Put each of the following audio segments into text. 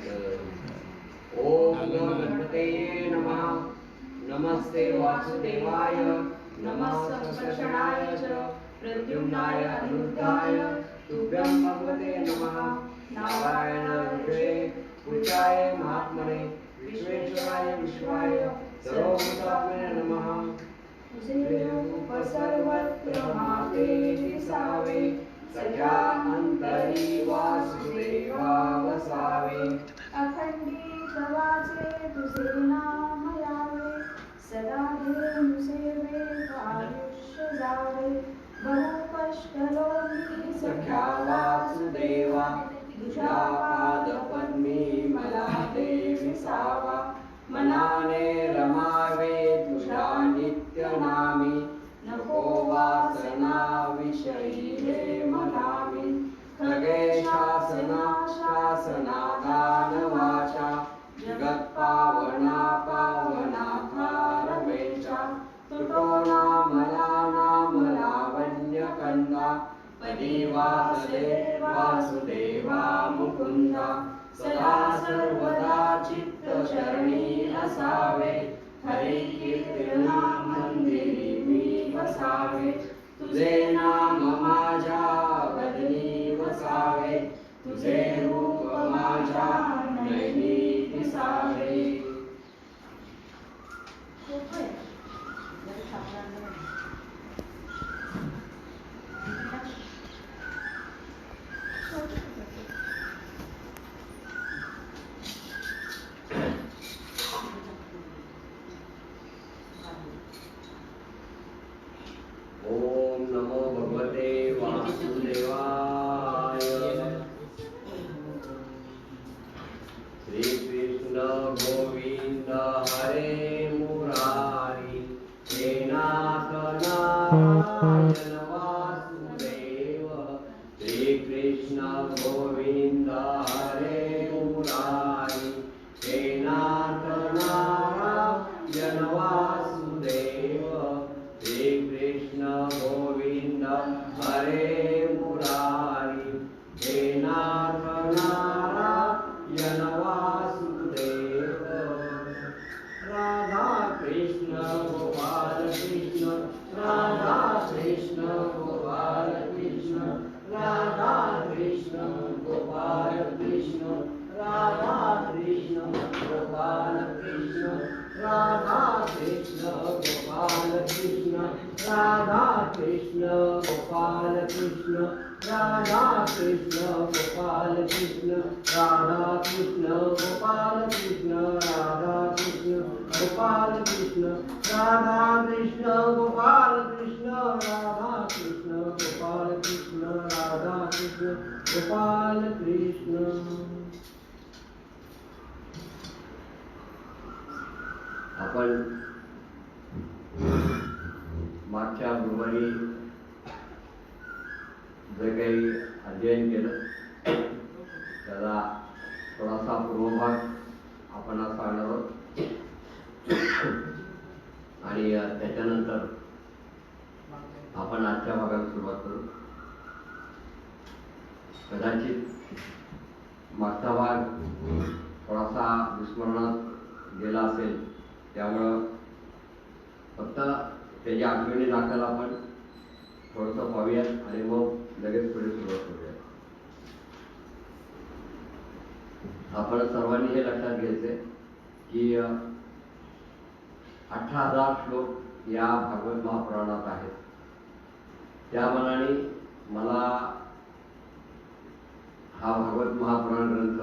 ओम नमो गणपते नमः। नमस्ते वासुदेवाय, नमः संकर्षणाय च प्रद्युम्नाय अनिरुद्धाय तुभ्यं भगवते नमः। नारायण ऋषे पूजाय महात्मने विश्वेश्वराय विश्वाय सर्वभूतात्मने नमः। रूप सर्वत्र माते दिसावे, सख्या अंतरी वासुदेवा वसावे। अखंडित वाचे तुझे नाम यावे, सदा धेनु सेवे आयुष्य जावे। बहु कष्टलो मी सख्या वासुदेवा, तुझ्या पादपद्मी मला दे विसावा। मनाने रमावे तुझ्या नित्य नामी, नको वासना विषयी हे मनामी। खगे शासना शासना दान वाचा, जगत पावना पावना रमेशा। तुटो नामला नाम लावण्य कंदा, पदी वासुदे वासुदेवा मुकुंदा। सदा सर्वदा चित्त शरणी असावे, हरी कीर्तन मंदिरी मी बसावे। तुझे नाम माझ्या बदनी वसावे, तुझे रूप माझ्या नयनी दिसावे। ओम नमो भगवते वासुदेवाय। श्री कृष्ण गोविंद हरे मुरारी, हे नाथ नारायण वासुदेव। श्री कृष्ण गोविंद हरे मुरारी, हे नाथ नारायण वासुदेव। श्री कृष्ण गोविंद हरे मुरारी, हे नाथ नारायण वासुदेव। राधा कृष्ण गोपाल कृष्ण, राधा कृष्ण गोपाल कृष्ण, राधा कृष्ण गोपाल कृष्ण, राधा कृष्ण गोपाल कृष्ण, राधा कृष्ण गोपाल कृष्ण, राधा कृष्ण गोपाल कृष्ण, राधा कृष्ण गोपाल कृष्ण, राधा कृष्ण गोपाल कृष्ण, राधा कृष्ण गोपाल कृष्ण, राधा कृष्ण गोपाल कृष्ण, राधा कृष्ण गोपाल कृष्ण, राधा कृष्ण गोपाल कृष्ण। आपण मागच्या गुरुवारी जे काही अध्ययन केलं त्याला थोडासा पूर्वभाग आपण आज सांगणार आहोत आणि त्याच्यानंतर आपण आजच्या भागाला सुरुवात करू. कदाचित मागचा भाग थोडासा विस्मरणात गेला असेल, त्यामुळं फक्त त्याची आठवणी दाखल आपण थोडंसं पाहूयात आणि मग लगेच पुढे सुरुवात करूयात. आपण सर्वांनी हे लक्षात घ्यायचे की 18,000 श्लोक या भागवत महापुराणात आहेत. त्या मनाने मला हा भागवत महापुराण ग्रंथ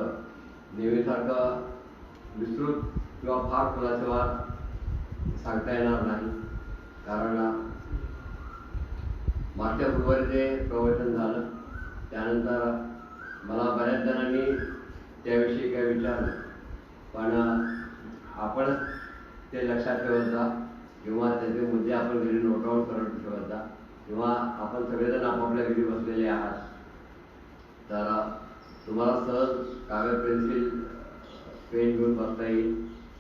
नेहमीसारखं विस्तृत किंवा फार खुलासेवार सांगता येणार नाही, कारण मागच्या गुरुवारी जे प्रवचन झालं त्यानंतर मला बऱ्याच जणांनी त्याविषयी काय विचारलं, पण आपणच ते लक्षात ठेवत जा किंवा त्याचे मुद्दे आपण घरी नोट डाऊन करत ठेवत जा, किंवा आपण सगळेजण आपापल्या घरी बसलेले आहात तर तुम्हाला सहज कागद पेन्सिल पेन घेऊन बसता येईल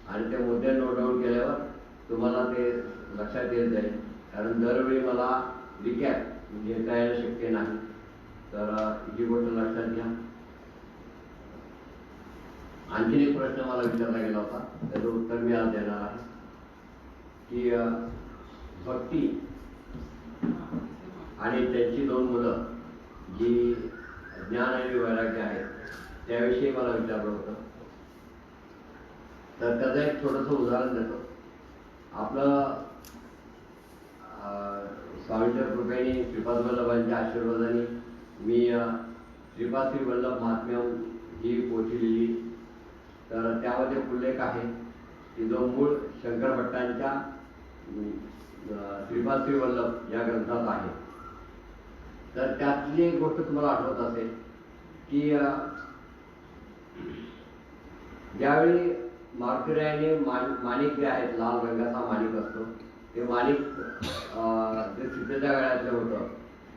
आणि ते मुद्दे नोट डाऊन केल्यावर तुम्हाला ते लक्षात येत जाईल. कारण दरवेळी मला रिकॅप घेता येणं शक्य नाही, तर ही गोष्ट लक्षात घ्या. आणखीन एक प्रश्न मला विचारला गेला होता, त्याचं उत्तर मी आज देणार आहे की भक्ती आणि त्यांची दोन मुलं जी ज्ञान आणि वैराग्य आहेत त्याविषयी मला विचारलं होतं. तर त्याचं एक छोटंसं उदाहरण देतो. आपलं स्वामींच्या कृपेने श्रीपाद वल्लभांच्या आशीर्वादाने मी श्रीपाद श्री वल्लभ महात्म्यम ही पोथी लिहिली. तर त्यामध्ये उल्लेख आहे की जो मूळ शंकर भट्टांच्या श्रीपाद श्री वल्लभ या ग्रंथात आहे. तर त्यातली एक गोष्ट तुम्हाला आठवत असेल की ज्यावेळी मार्कंडेयाने माणिक जे आहेत, लाल रंगाचा माणिक असतो, ते माणिक जे सीतेच्या गळ्यातले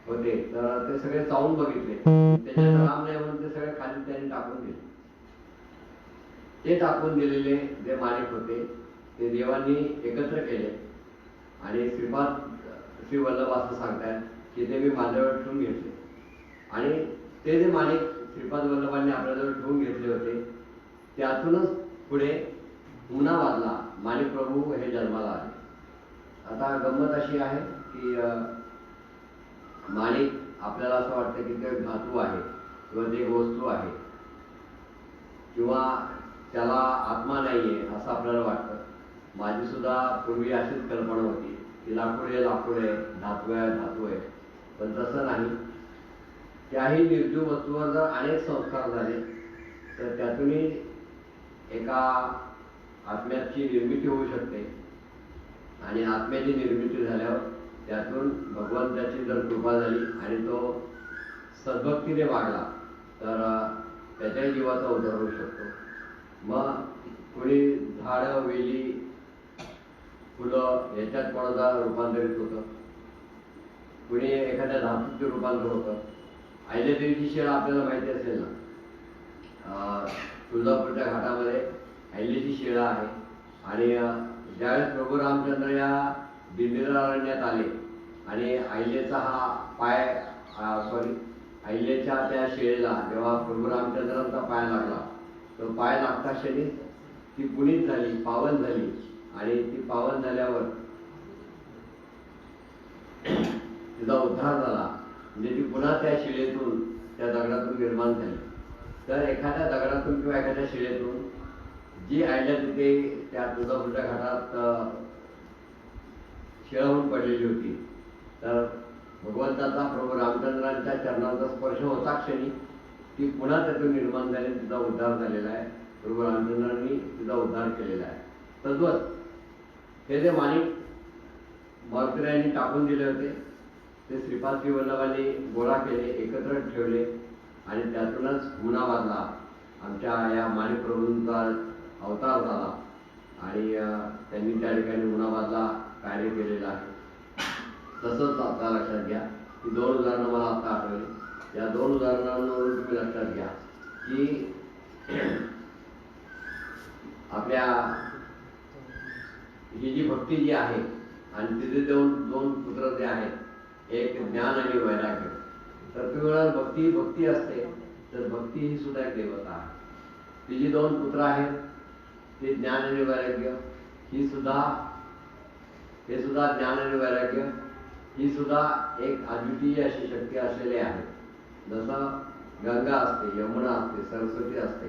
होते तर ते सगळे चावून बघितले. त्याच्यात राम नाही म्हणून ते सगळे खाली त्यांनी टाकून दिले. ते टाकून दिलेले जे माणिक होते ते देवांनी एकत्र केले आणि श्रीपाद श्री वल्लभ असं सांगतात की ते मी माझ्यावर ठेवून घेतले. आणि ते जे माणिक श्रीपाद वल्लभांनी आपल्याजवळ ठेवून घेतले होते त्यातूनच पुढे हुमनाबादला माणिक प्रभू हे जन्माला आले. आता गंमत अशी आहे की माणिक आपल्याला असं वाटतं की ते धातू आहे किंवा ते वस्तू आहे किंवा त्याला आत्मा नाहीये असं आपल्याला वाटतं. माझी सुद्धा पूर्वी अशीच कल्पना होती की लाकूड आहे, धातू आहे. पण तसं नाही. त्याही निर्जीव वस्तूवर जर अनेक संस्कार झाले तर त्यातूनही एका आत्म्याची निर्मिती होऊ शकते. आणि आत्म्याची निर्मिती झाल्यावर त्यातून भगवंताची जर कृपा झाली आणि तो सद्भक्तीने वागला तर त्याच्याही जीवाचा उद्धार होऊ शकतो. मग कोणी झाडं, वेली, फुलं याच्यात कोणाचा रूपांतरित होतं, कुणी एखाद्या धातूचे रूपांतर होतं. अहिल्यादेवीची शिळा आपल्याला माहिती असेल ना, तुळजापूरच्या घाटामध्ये अहिल्याची शिळा आहे. आणि ज्यावेळेस प्रभू रामचंद्र या दिल्लीला अरण्यात आले आणि अहिल्याचा हा पाय अहिल्याच्या त्या शिळेला जेव्हा प्रभू रामचंद्रांचा पाय लागला तो पाय लागता क्षणी ती पुनीत झाली, पावन झाली. आणि ती पावन झाल्यावर तिचा उद्धार झाला. म्हणजे ती पुन्हा त्या शिळेतून, त्या दगडातून निर्माण झाली. तर एखाद्या दगडातून किंवा एखाद्या शिळेतून जी अहिल्या तिथे त्या तुळजापूरच्या घाटात शिळा होऊन पडलेली होती तर भगवंताचा प्रभू रामचंद्रांच्या चरणाचा स्पर्श होता क्षणी ती पुन्हा त्यातून निर्माण झाली, तिचा उद्धार झालेला आहे. प्रभू रामचंद्रांनी तिचा उद्धार केलेला आहे. तद्वत हे जे माणिक मार्कंडेयाने टाकून दिले होते ते श्रीपाद श्री वल्लभांनी गोळा केले, एकत्र ठेवले आणि त्यातूनच हुमनाबादला आमच्या या माणिक प्रभूंचा अवतार झाला. आणि त्यांनी त्या ठिकाणी हुमनाबादला कार्य केलेलं आहे. तसंच आता लक्षात घ्या की दोन उदाहरणं मला आता आठवली. या दोन उदाहरणांवरून तुम्ही लक्षात घ्या की आपल्या ही जी भक्ती जी आहे आणि तिथे दोन पुत्र जे आहेत, एक ज्ञान आणि वैराग्य. तर तुम्ही म्हणाल भक्ती असते, तर भक्ती ही सुद्धा एक देवता आहे. ती जी दोन पुत्र आहेत ते ज्ञान आणि वैराग्य, हे सुद्धा ज्ञान आणि वैराग्य ही सुद्धा एक अद्वितीय अशी शक्ती असलेली आहे. जसं गंगा असते, यमुना असते, सरस्वती असते,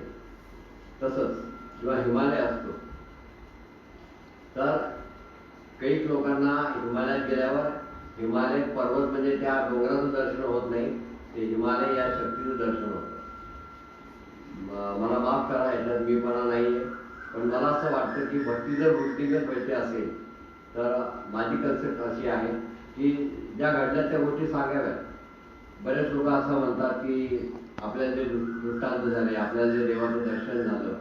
तसंच किंवा हिमालय असतो. तर काही लोकांना हिमालयात गेल्यावर हिमालय पर्वत म्हणजे त्या डोंगराचं दर्शन होत नाही, ते हिमालय या शक्तीचं दर्शन होतं. मला माफ करा, याच्यात मीपणा नाहीये, पण मला असं वाटतं की भक्ती जर वृत्तीगत व्हायची असेल तर माझी कन्सेप्ट अशी आहे की ज्या घडल्या त्या गोष्टी सांगाव्यात. बरेच लोक असं म्हणतात की आपल्याला जे दृष्टांत झाले, आपल्याला जे देवाचं दर्शन झालं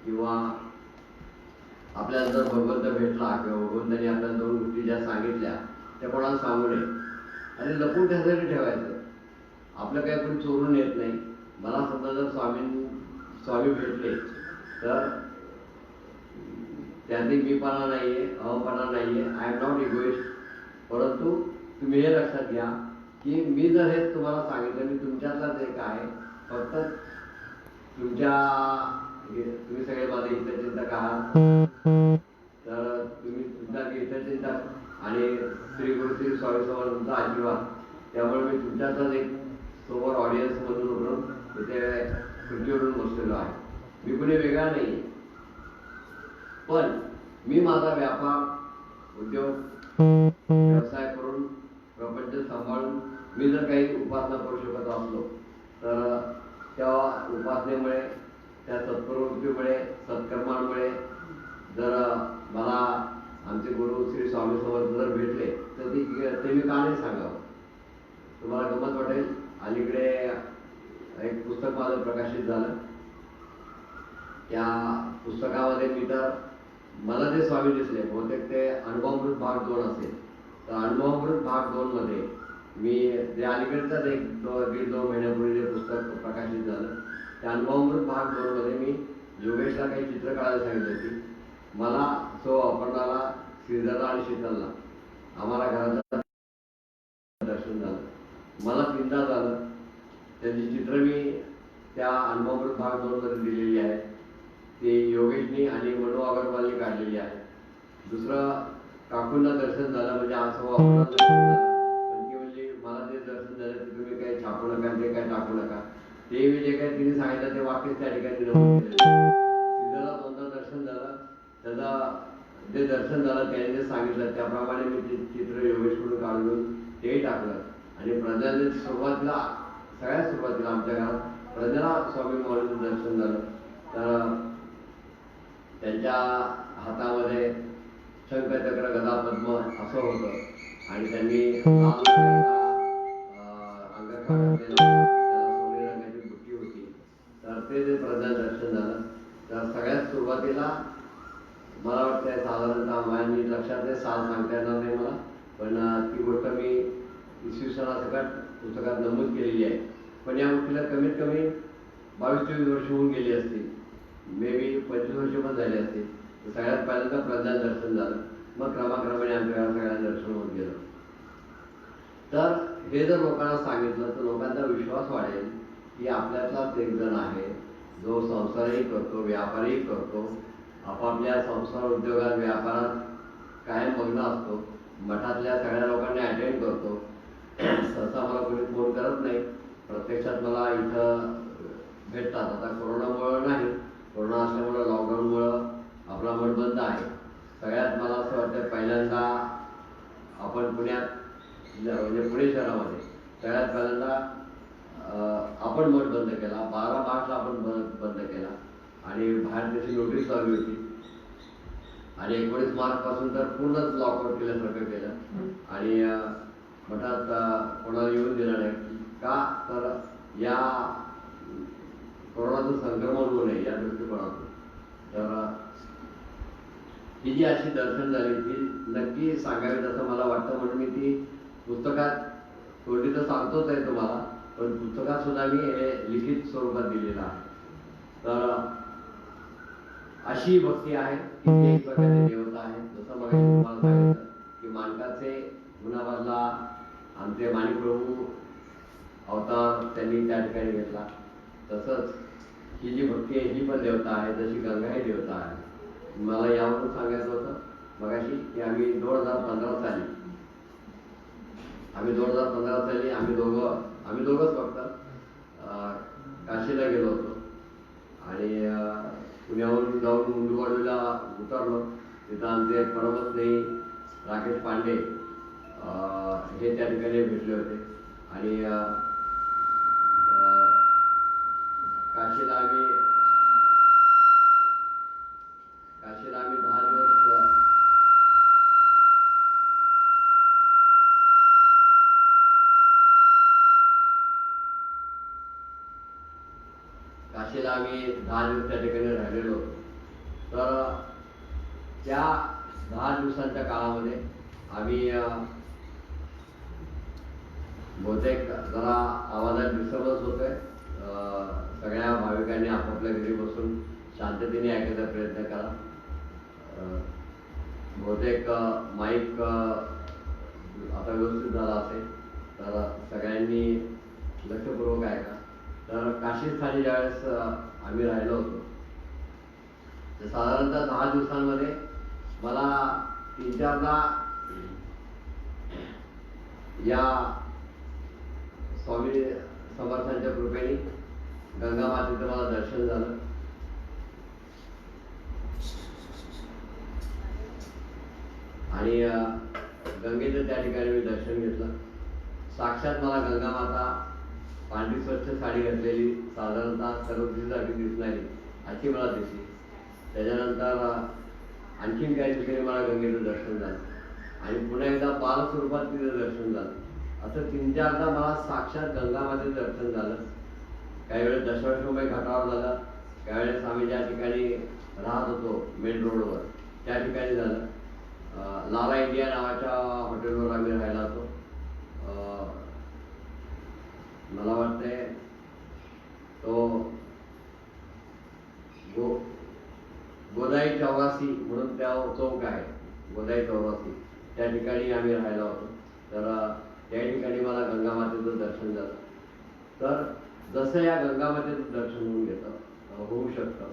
किंवा आपल्याला जर भगवंत भेटला किंवा भगवंतांनी आपल्याला दोन गोष्टी ज्या सांगितल्या त्या कोणाला सांगू नये आणि लपून त्यासाठी ठेवायचं. आपलं काही कोणी चोरून येत नाही. मला समजा जर स्वामी भेटले तर त्यातही मीपणा नाहीये, अहमपणा नाहीये, आय एम नॉट इगोइस्ट. परंतु तुम्ही हे लक्षात घ्या की मी जर हे तुम्हाला सांगितलं, मी तुमच्यातलाच एक आहे, फक्त तुमच्या तुम्ही सगळे माझे हितचिंतक आहात, तर तुम्ही सुद्धा हितचिंतक आणि श्री गुरु श्री स्वामी समर्थांचा आशीर्वाद, त्यामुळे मी तुमच्यातच एक समोर ऑडियन्स मधून उठून इथे खुर्चीवरून बसलेलो आहे. मी कुणी वेगळा नाही, पण मी माझा व्यापार उद्योग व्यवसाय करून प्रपंच सांभाळून मी जर काही उपासना करू शकत असलो तर त्या उपासनेमुळे, त्या सत्प्रवृत्तीमुळे, सत्कर्मांमुळे जर मला आमचे गुरु श्री स्वामी समर्थ जर भेटले तर ते मी का नाही सांगावं. तुम्हाला गमत वाटेल, अलीकडे एक पुस्तक माझं प्रकाशित झालं. त्या पुस्तकामध्ये मी तर मला जे स्वामी दिसले, बहुतेक ते अनुभवामृत भाग 2 असेल, तर अनुभवामृत भाग 2 मध्ये मी जे अलीकडच्याच एक 1.5-2 महिन्यापूर्वी जे पुस्तक प्रकाशित झालं, त्या अनुभवामृत भाग 2 मध्ये मी योगेशला काही चित्र काढायला सांगितली होती. मला सो अपर्णाला, श्रीधरला आणि शीतलला आम्हाला घराचं दर्शन झालं. मला चिंता झालं. त्यांची चित्र मी त्या अनुभवामृत भाग 2 मध्ये दिलेली आहे. ते योगेशनी आणि मनु अगरवालनी काढलेली आहे. दुसरं काकूंना दर्शन झालं, म्हणजे आज दर्शन झालं, पण ती म्हणजे मला जे दर्शन झालं ते तुम्ही काही छापू नका, ते काही टाकू नका. ते मी जे काही तिने सांगितलं ते वाक्यच त्या ठिकाणी नमूद केलेलं. श्रीधरला 2दा दर्शन झालं. त्याचा जे दर्शन झालं त्याने जे सांगितलं त्याप्रमाणे मी ते चित्र योगेशकडून काढून तेही टाकलं. आणि प्रज्ञाने सुरुवातीला, सगळ्यात सुरुवातीला आमच्या घरात प्रज्ञाला स्वामी महाराजांचं दर्शन झालं. तर त्यांच्या हातामध्ये शंखचक्र गदा पद्म असं होतं आणि त्यांनी अंगठा घातलेला, त्याला सोनेरी रंगाची बुट्टी होती. तर ते जे प्रज्ञा दर्शन झालं. तर सगळ्यात सुरुवातीला मला वाटतं साधारणतः माझ्या लक्षात नाही, साल सांगता येणार नाही मला, पण ती गोष्ट मी इसवी सणासकट पुस्तकात नमूद केलेली आहे. पण या गोष्टीला कमीत कमी 22-23 वर्ष होऊन गेली असतील, मे बी 25 वर्ष पण झाली असतील. सगळ्यात पहिल्यांदा प्रज्ञा दर्शन झालं, मग क्रमाक्रमाने आमच्या सगळ्यांना दर्शन होत गेलं. तर हे जर लोकांना सांगितलं तर लोकांचा विश्वास वाढेल की आपल्यातलाच एक जण आहे जो संसारही करतो, व्यापारही करतो, आपापल्या संसार उद्योगात व्यापारात कायम मग्न असतो, मठातल्या सगळ्या लोकांना अटेंड करतो. सहसा मला कोणी फोन करत नाही, प्रत्यक्षात मला इथं भेटतात. आता कोरोनामुळं नाही, कोरोना असल्यामुळं, लॉकडाऊनमुळं आपला मठ बंद आहे. सगळ्यात मला असं वाटतं पहिल्यांदा आपण पुण्यात, म्हणजे पुणे शहरामध्ये सगळ्यात पहिल्यांदा आपण मठ बंद केला. 12 मार्चला आपण बंद केला आणि बाहेर त्याची नोटीस लावली होती. आणि 19 मार्चपासून तर पूर्णच लॉकआउट केल्यासारखं केलं आणि मठात कोणाला येऊन दिलं नाही. का तर या कोरोनाचं संक्रमण होऊ नये या दृष्टिकोनातून. तर ही जी अशी दर्शन झाली ती नक्की सांगावीत असं मला वाटतं, म्हणून मी ती पुस्तकात थोडी तर सांगतोच आहे तुम्हाला, पण पुस्तकात सुद्धा मी हे लिखित स्वरूपात दिलेलं आहे. तर अशी भक्ती आहे की ती एक प्रकारची देवता आहे. जसं मग तुम्हाला सांगितलं की मानकाचे गुणाबादला आमचे माणिक प्रभू अवतार त्यांनी त्या ठिकाणी घेतला, तसंच ही जी भक्ती आहे ही पण देवता आहे, जशी गंगा ही देवता आहे. मला यावरून सांगायचं होतं मगाशी की आम्ही 2015 साली आम्ही दोघंच फक्त काशीला गेलो होतो आणि पुण्याहून जाऊन मुंडूवाडीला उतरलो. तिथं आमचे परमस्नेही राकेश पांडे हे त्या ठिकाणी भेटले होते आणि काशीला आम्ही 10 दिवस त्या ठिकाणी राहिलेलो होतो. तर त्या 10 दिवसांच्या काळामध्ये आम्ही बहुतेक जरा आवाजात डिस्टर्बन्स होतोय. सगळ्या भाविकांनी आपापल्या घरी बसून शांततेने ऐकायचा प्रयत्न करा. बहुतेक माईक आता व्यवस्थित झाला असेल तर सगळ्यांनी लक्षपूर्वक ऐका. तर काशी स्थानी ज्यावेळेस आम्ही राहिलो होतो तर साधारणतः 10 दिवसांमध्ये मला 3-4दा या स्वामी समर्थांच्या कृपेने गंगा मातेचं मला दर्शन झालं. आणि गंगेचं त्या ठिकाणी मी दर्शन घेतलं. साक्षात मला गंगा माता पांढरी स्वच्छ साडी घातलेली साधारणतः सर्वदृष्टीसाठी दिसणारी अशी मला दिसली. त्याच्यानंतर आणखीन काही दिवसांनी मला गंगेचं दर्शन झालं आणि पुन्हा एकदा बालस्वरूपात तिचं दर्शन झालं. असं 3-4दा मला साक्षात गंगा मातेचं दर्शन झालं. काही वेळेस दशाश्वमेध घाटावर झालं, काही वेळेस आम्ही ज्या ठिकाणी राहत होतो मेन रोडवर त्या ठिकाणी झालं. लारा इंडिया नावाच्या हॉटेलवर आम्ही राहायला होतो. मला वाटतंय तो गोदाई चौरासी म्हणून त्या चौक आहे, गोदाई चौरासी, त्या ठिकाणी आम्ही राहायला होतो. तर त्या ठिकाणी मला गंगा मातेचं दर्शन झालं. तर जसं या गंगा मातेचं दर्शन होऊ शकतं,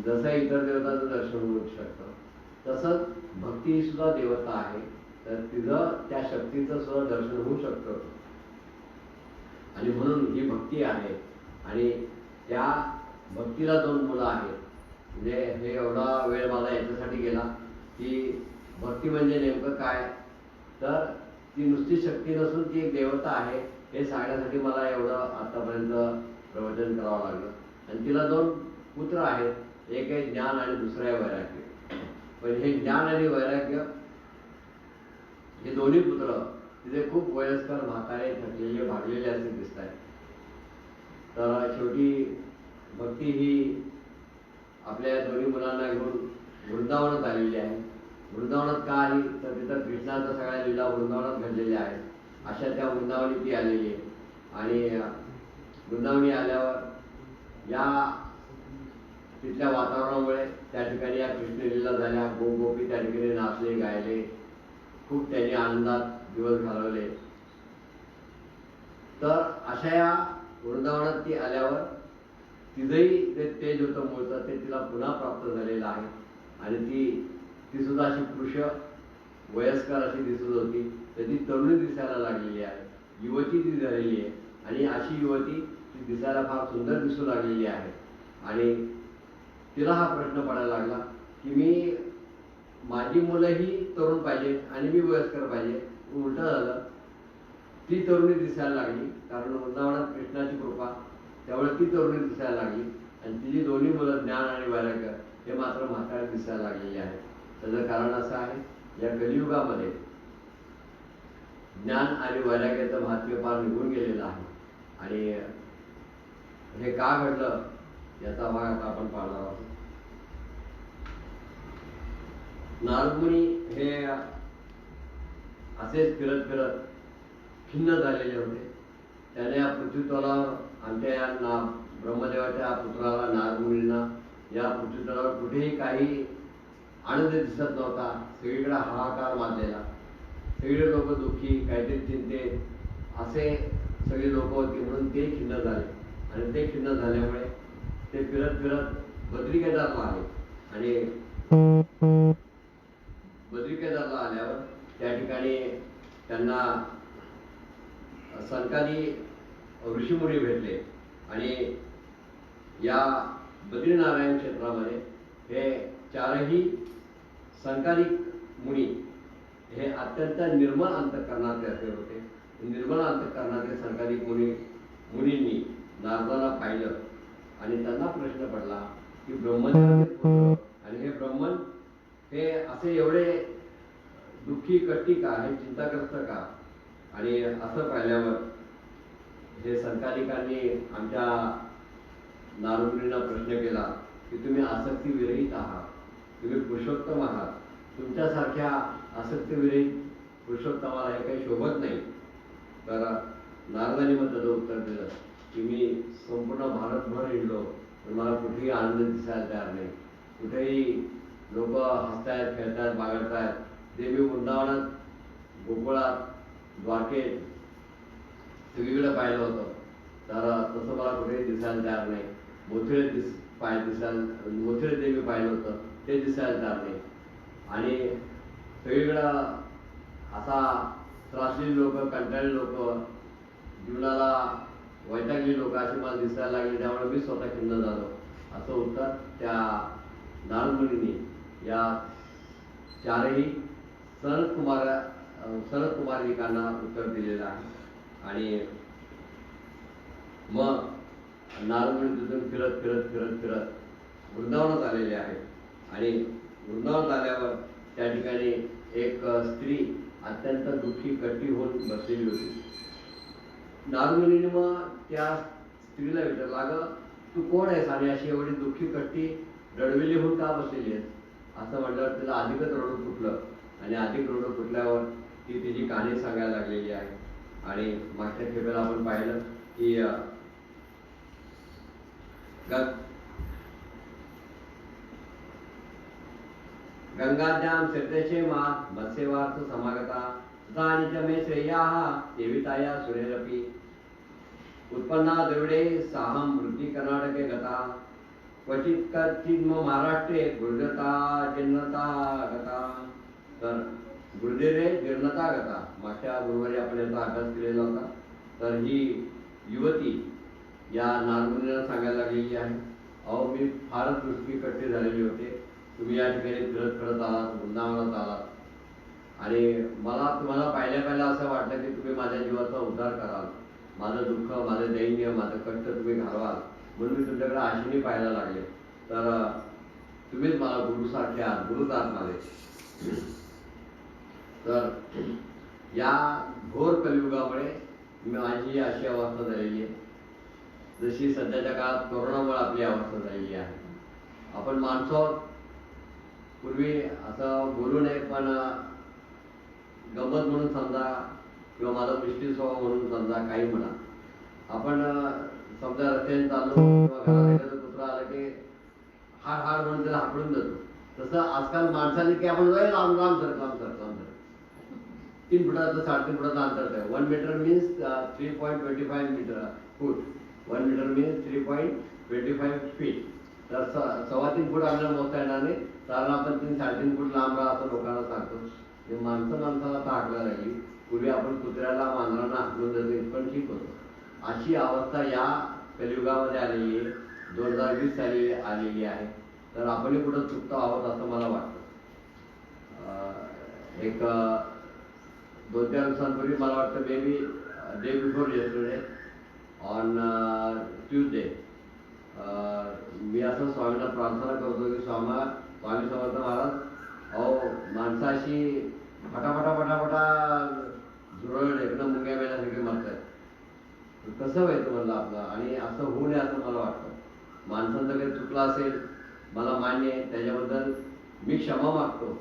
जसं इतर देवताचं दर्शन होऊ शकतं, तसंच भक्ती ही सुद्धा देवता आहे. तर तिचं त्या शक्तीचं सुद्धा दर्शन होऊ शकतं. आणि म्हणून ही भक्ती आहे. आणि त्या भक्तीला 2 मुलं आहेत. म्हणजे हे एवढा वेळ माझा याच्यासाठी गेला की भक्ती म्हणजे नेमकं काय, तर ती नुसती शक्ती नसून ती एक देवता आहे हे सांगण्यासाठी मला एवढं आतापर्यंत प्रवचन करावं लागलं. आणि तिला 2 पुत्र आहेत, एक आहे ज्ञान आणि दुसरं आहे वैराग्य. पण हे ज्ञान आणि वैराग्य हे दोन्ही पुत्र तिथे खूप वयस्कर, म्हातारे, थकलेले, भागलेले असे दिसत आहेत. तर शेवटी भक्ती ही आपल्या दोन्ही मुलांना घेऊन वृंदावनात आलेली आहे. वृंदावनात का आली तर तिथं कृष्णाच्या सगळ्या लीला वृंदावनात घडलेल्या आहेत. अशा त्या वृंदावनी ती आलेली आहे. आणि वृंदावनी आल्यावर या तिथल्या वातावरणामुळे त्या ठिकाणी या कृष्णलीला झाल्या. गोपी त्या ठिकाणी नाचले, गायले, खूप त्यांनी आनंदात दिवस घालवले. तर अशा या वृंदावनात ती आल्यावर तिचंही ते तेज होतं मूळचं, ते तिला पुन्हा प्राप्त झालेलं आहे. आणि ती सुद्धा अशी पुरुष वयस्कर अशी दिसत होती. तर ती तरुणी दिसायला लागलेली आहे, युवती ती झालेली आहे. आणि अशी युवती ती दिसायला फार सुंदर दिसू लागलेली आहे. आणि तिला हा प्रश्न पडायला लागला की माझी मुलंही तरुण पाहिजे आणि मी वयस्कर पाहिजे. उलटं झालं, ती तरुणी दिसायला लागली कारण वृंदावनात कृष्णाची कृपा, त्यामुळे ती तरुणी दिसायला लागली. आणि तिची दोन्ही मुलं ज्ञान आणि वैराग्य हे मात्र म्हातारे दिसायला लागलेले आहेत. त्याचं कारण असं आहे, या कलियुगामध्ये ज्ञान आणि वैराग्याचं महात्म्य फार निघून गेलेलं आहे. आणि हे का घडलं याचा भाग आता आपण पाहणार आहोत. नारद मुनी हे असेच फिरत फिरत खिन्न झालेले होते. त्याने या पृथ्वीतलावर आमच्या या ब्रह्मदेवाच्या पुत्राला नारद मुनींना या पृथ्वीतलावर कुठेही काही आनंद दिसत नव्हता. सगळीकडे हाहाकार माजलेला, सगळे लोक दुःखी, काहीतरी चिंतेत असे सगळे लोक होते. म्हणून ते खिन्न झाले. आणि ते खिन्न झाल्यामुळे ते फिरत फिरत बद्री केदारला आले. आणि बद्री केदारला आल्यावर त्या ठिकाणी त्यांना संतानी ऋषीमुनी भेटले. आणि या बद्रीनारायण क्षेत्रामध्ये हे 4ही संकालिक मुनी हे अत्यंत निर्मल अंतःकरणाचे असे होते. निर्मल अंतःकरणाचे संकालिक मुनींनी नारदाला पाहिलं आणि त्यांना प्रश्न पडला की ब्रह्मदेवाचे पुत्र आणि हे ब्रह्मन हे असे एवढे दुःखी, कट्टी का, हे चिंताग्रस्त का. आणि असं पाहिल्यावर हे संकालिकांनी आमच्या नारद मुनींना प्रश्न केला की तुम्ही आसक्ती विरहित आहात, तुम्ही पुरुषोत्तम आहात, तुमच्यासारख्या आसक्ती विरहित पुरुषोत्तमाला हे काही शोभत नाही. तर नारदांनी मग त्याचं उत्तर दिलं की मी संपूर्ण भारतभर हिंडलो पण मला कुठेही आनंद दिसायला तयार नाही. कुठेही लोक हसतायत, खेळतायत, बागडतायत. ते मी वृंदावनात, गोकुळात, द्वारकेत सगळीकडे पाहिलं होतं. तर तसं मला कुठेही दिसायला तयार नाही. मोथळे ते मी पाहिलं होतं ते दिसायला तयार नाही. आणि सगळीकडं असा त्रासलेली लोक, कंटाळलेली लोक, जीवनाला वैतागलेली लोक अशी मला दिसायला लागली. त्यामुळे मी स्वतः खिन्न झालो. असं उत्तर त्या नारद मुनींनी या चारही सनत कुमारिकांना उत्तर दिलेलं आहे. आणि मग नारद मुनी तिथून फिरत फिरत फिरत फिरत वृंदावनात आलेले आहेत. आणि वृंदावनात आल्यावर त्या ठिकाणी एक स्त्री अत्यंत दुःखी कट्टी होऊन बसलेली होती. नारद मुनीने मग त्या स्त्रीला विचारलं, अगं तू कोण आहेस आणि अशी एवढी दुःखी कट्टी रडवेली होऊन का बसलेली आहेस? असं म्हटल्यावर तिला अधिकच रडू फुटलं. आणि अधिक रडू फुटल्यावर ती तिची कहाणी सांगायला लागलेली आहे. आणि मागच्या खेपेला आपण पाहिलं की गंगाद्याम सिद्धेशे मा मत्स्यवार्थ समागता तथा मे श्रेयाः देविताया सुरेरपि उत्पन्ना द्रविडे साहम वृत्ती कर्नाटके गता क्वचित कचित महाराष्ट्रे गुर्जता जीर्णता गता. तर गुर्जरे जीर्णता गता मागच्या गुरुवारी आपण याचा अभ्यास केलेला होता. तर ही युवती या नारद मुनींना सांगायला लागलेली आहे, अहो मी फारच दुःखी कट्टी झालेली होते. तुम्ही या ठिकाणी फिरत फिरत आलात, वृंदावनात आलात आणि मला तुम्हाला पाहिल्या असं वाटलं की तुम्ही माझ्या जीवाचा उद्धार कराल, माझं दुःख, माझं दैन्य, माझं कष्ट तुम्ही घालवाल म्हणून मी तुमच्याकडे आशेने पाहायला लागले. तर तुम्हीच मला गुरुसारखे आहात, गुरुच आहात माझे. तर या घोर कलियुगामुळे माझी अशी अवस्था झालेली आहे, जशी सध्याच्या काळात कोरोनामुळे आपली अवस्था झालेली आहे. आपण माणसं पूर्वी असं बोलू नये, पण गंमत म्हणून समजा किंवा माझा मिष्टी स्वभाव म्हणून समजा, काही म्हणा, आपण समजा रस्त्याने चाललो किंवा घरात एखादं कुत्रा आलं की हाड हाड म्हणून त्याला हाकलून देतो. तसं आजकाल माणसाने की आपण लांब लांब सर 3 फुटाचं 3.5 फुटाचं अंतर आहे. 1 मीटर मीन्स 3.25 मीटर फूट. 1 मीटर मीन्स 3.25 फीट. तर 3.25 फूट आपल्याला मोजता येणार नाही, कारण आपण 3-3.5 फूट लांब राहा असं लोकांना सांगतो. माणसाला तर हाकला लागली. पूर्वी आपण कुत्र्याला, मांजरांना हाकलून देतो, पण ठीक होतं. अशी अवस्था या कलियुगामध्ये आलेली आहे, 2020 साली आलेली आहे. तर आपणही कुठं चुकतो आहोत असं मला वाटतं. एक 2-4 दिवसांपूर्वी मला वाटतं maybe day before yesterday on Tuesday मी असं स्वामींना प्रार्थना करतो की स्वामी समर्थ महाराज, अहो माणसाशी फटाफटा झुरळ एकदम मुंग्या मेल्यासारखे मरतात, कसं व्हायचं म्हणलं आपलं. आणि असं होऊ नये असं मला वाटतं. माणसांचं काही चुकलं असेल मला मान्य आहे, त्याच्याबद्दल मी क्षमा मागतो.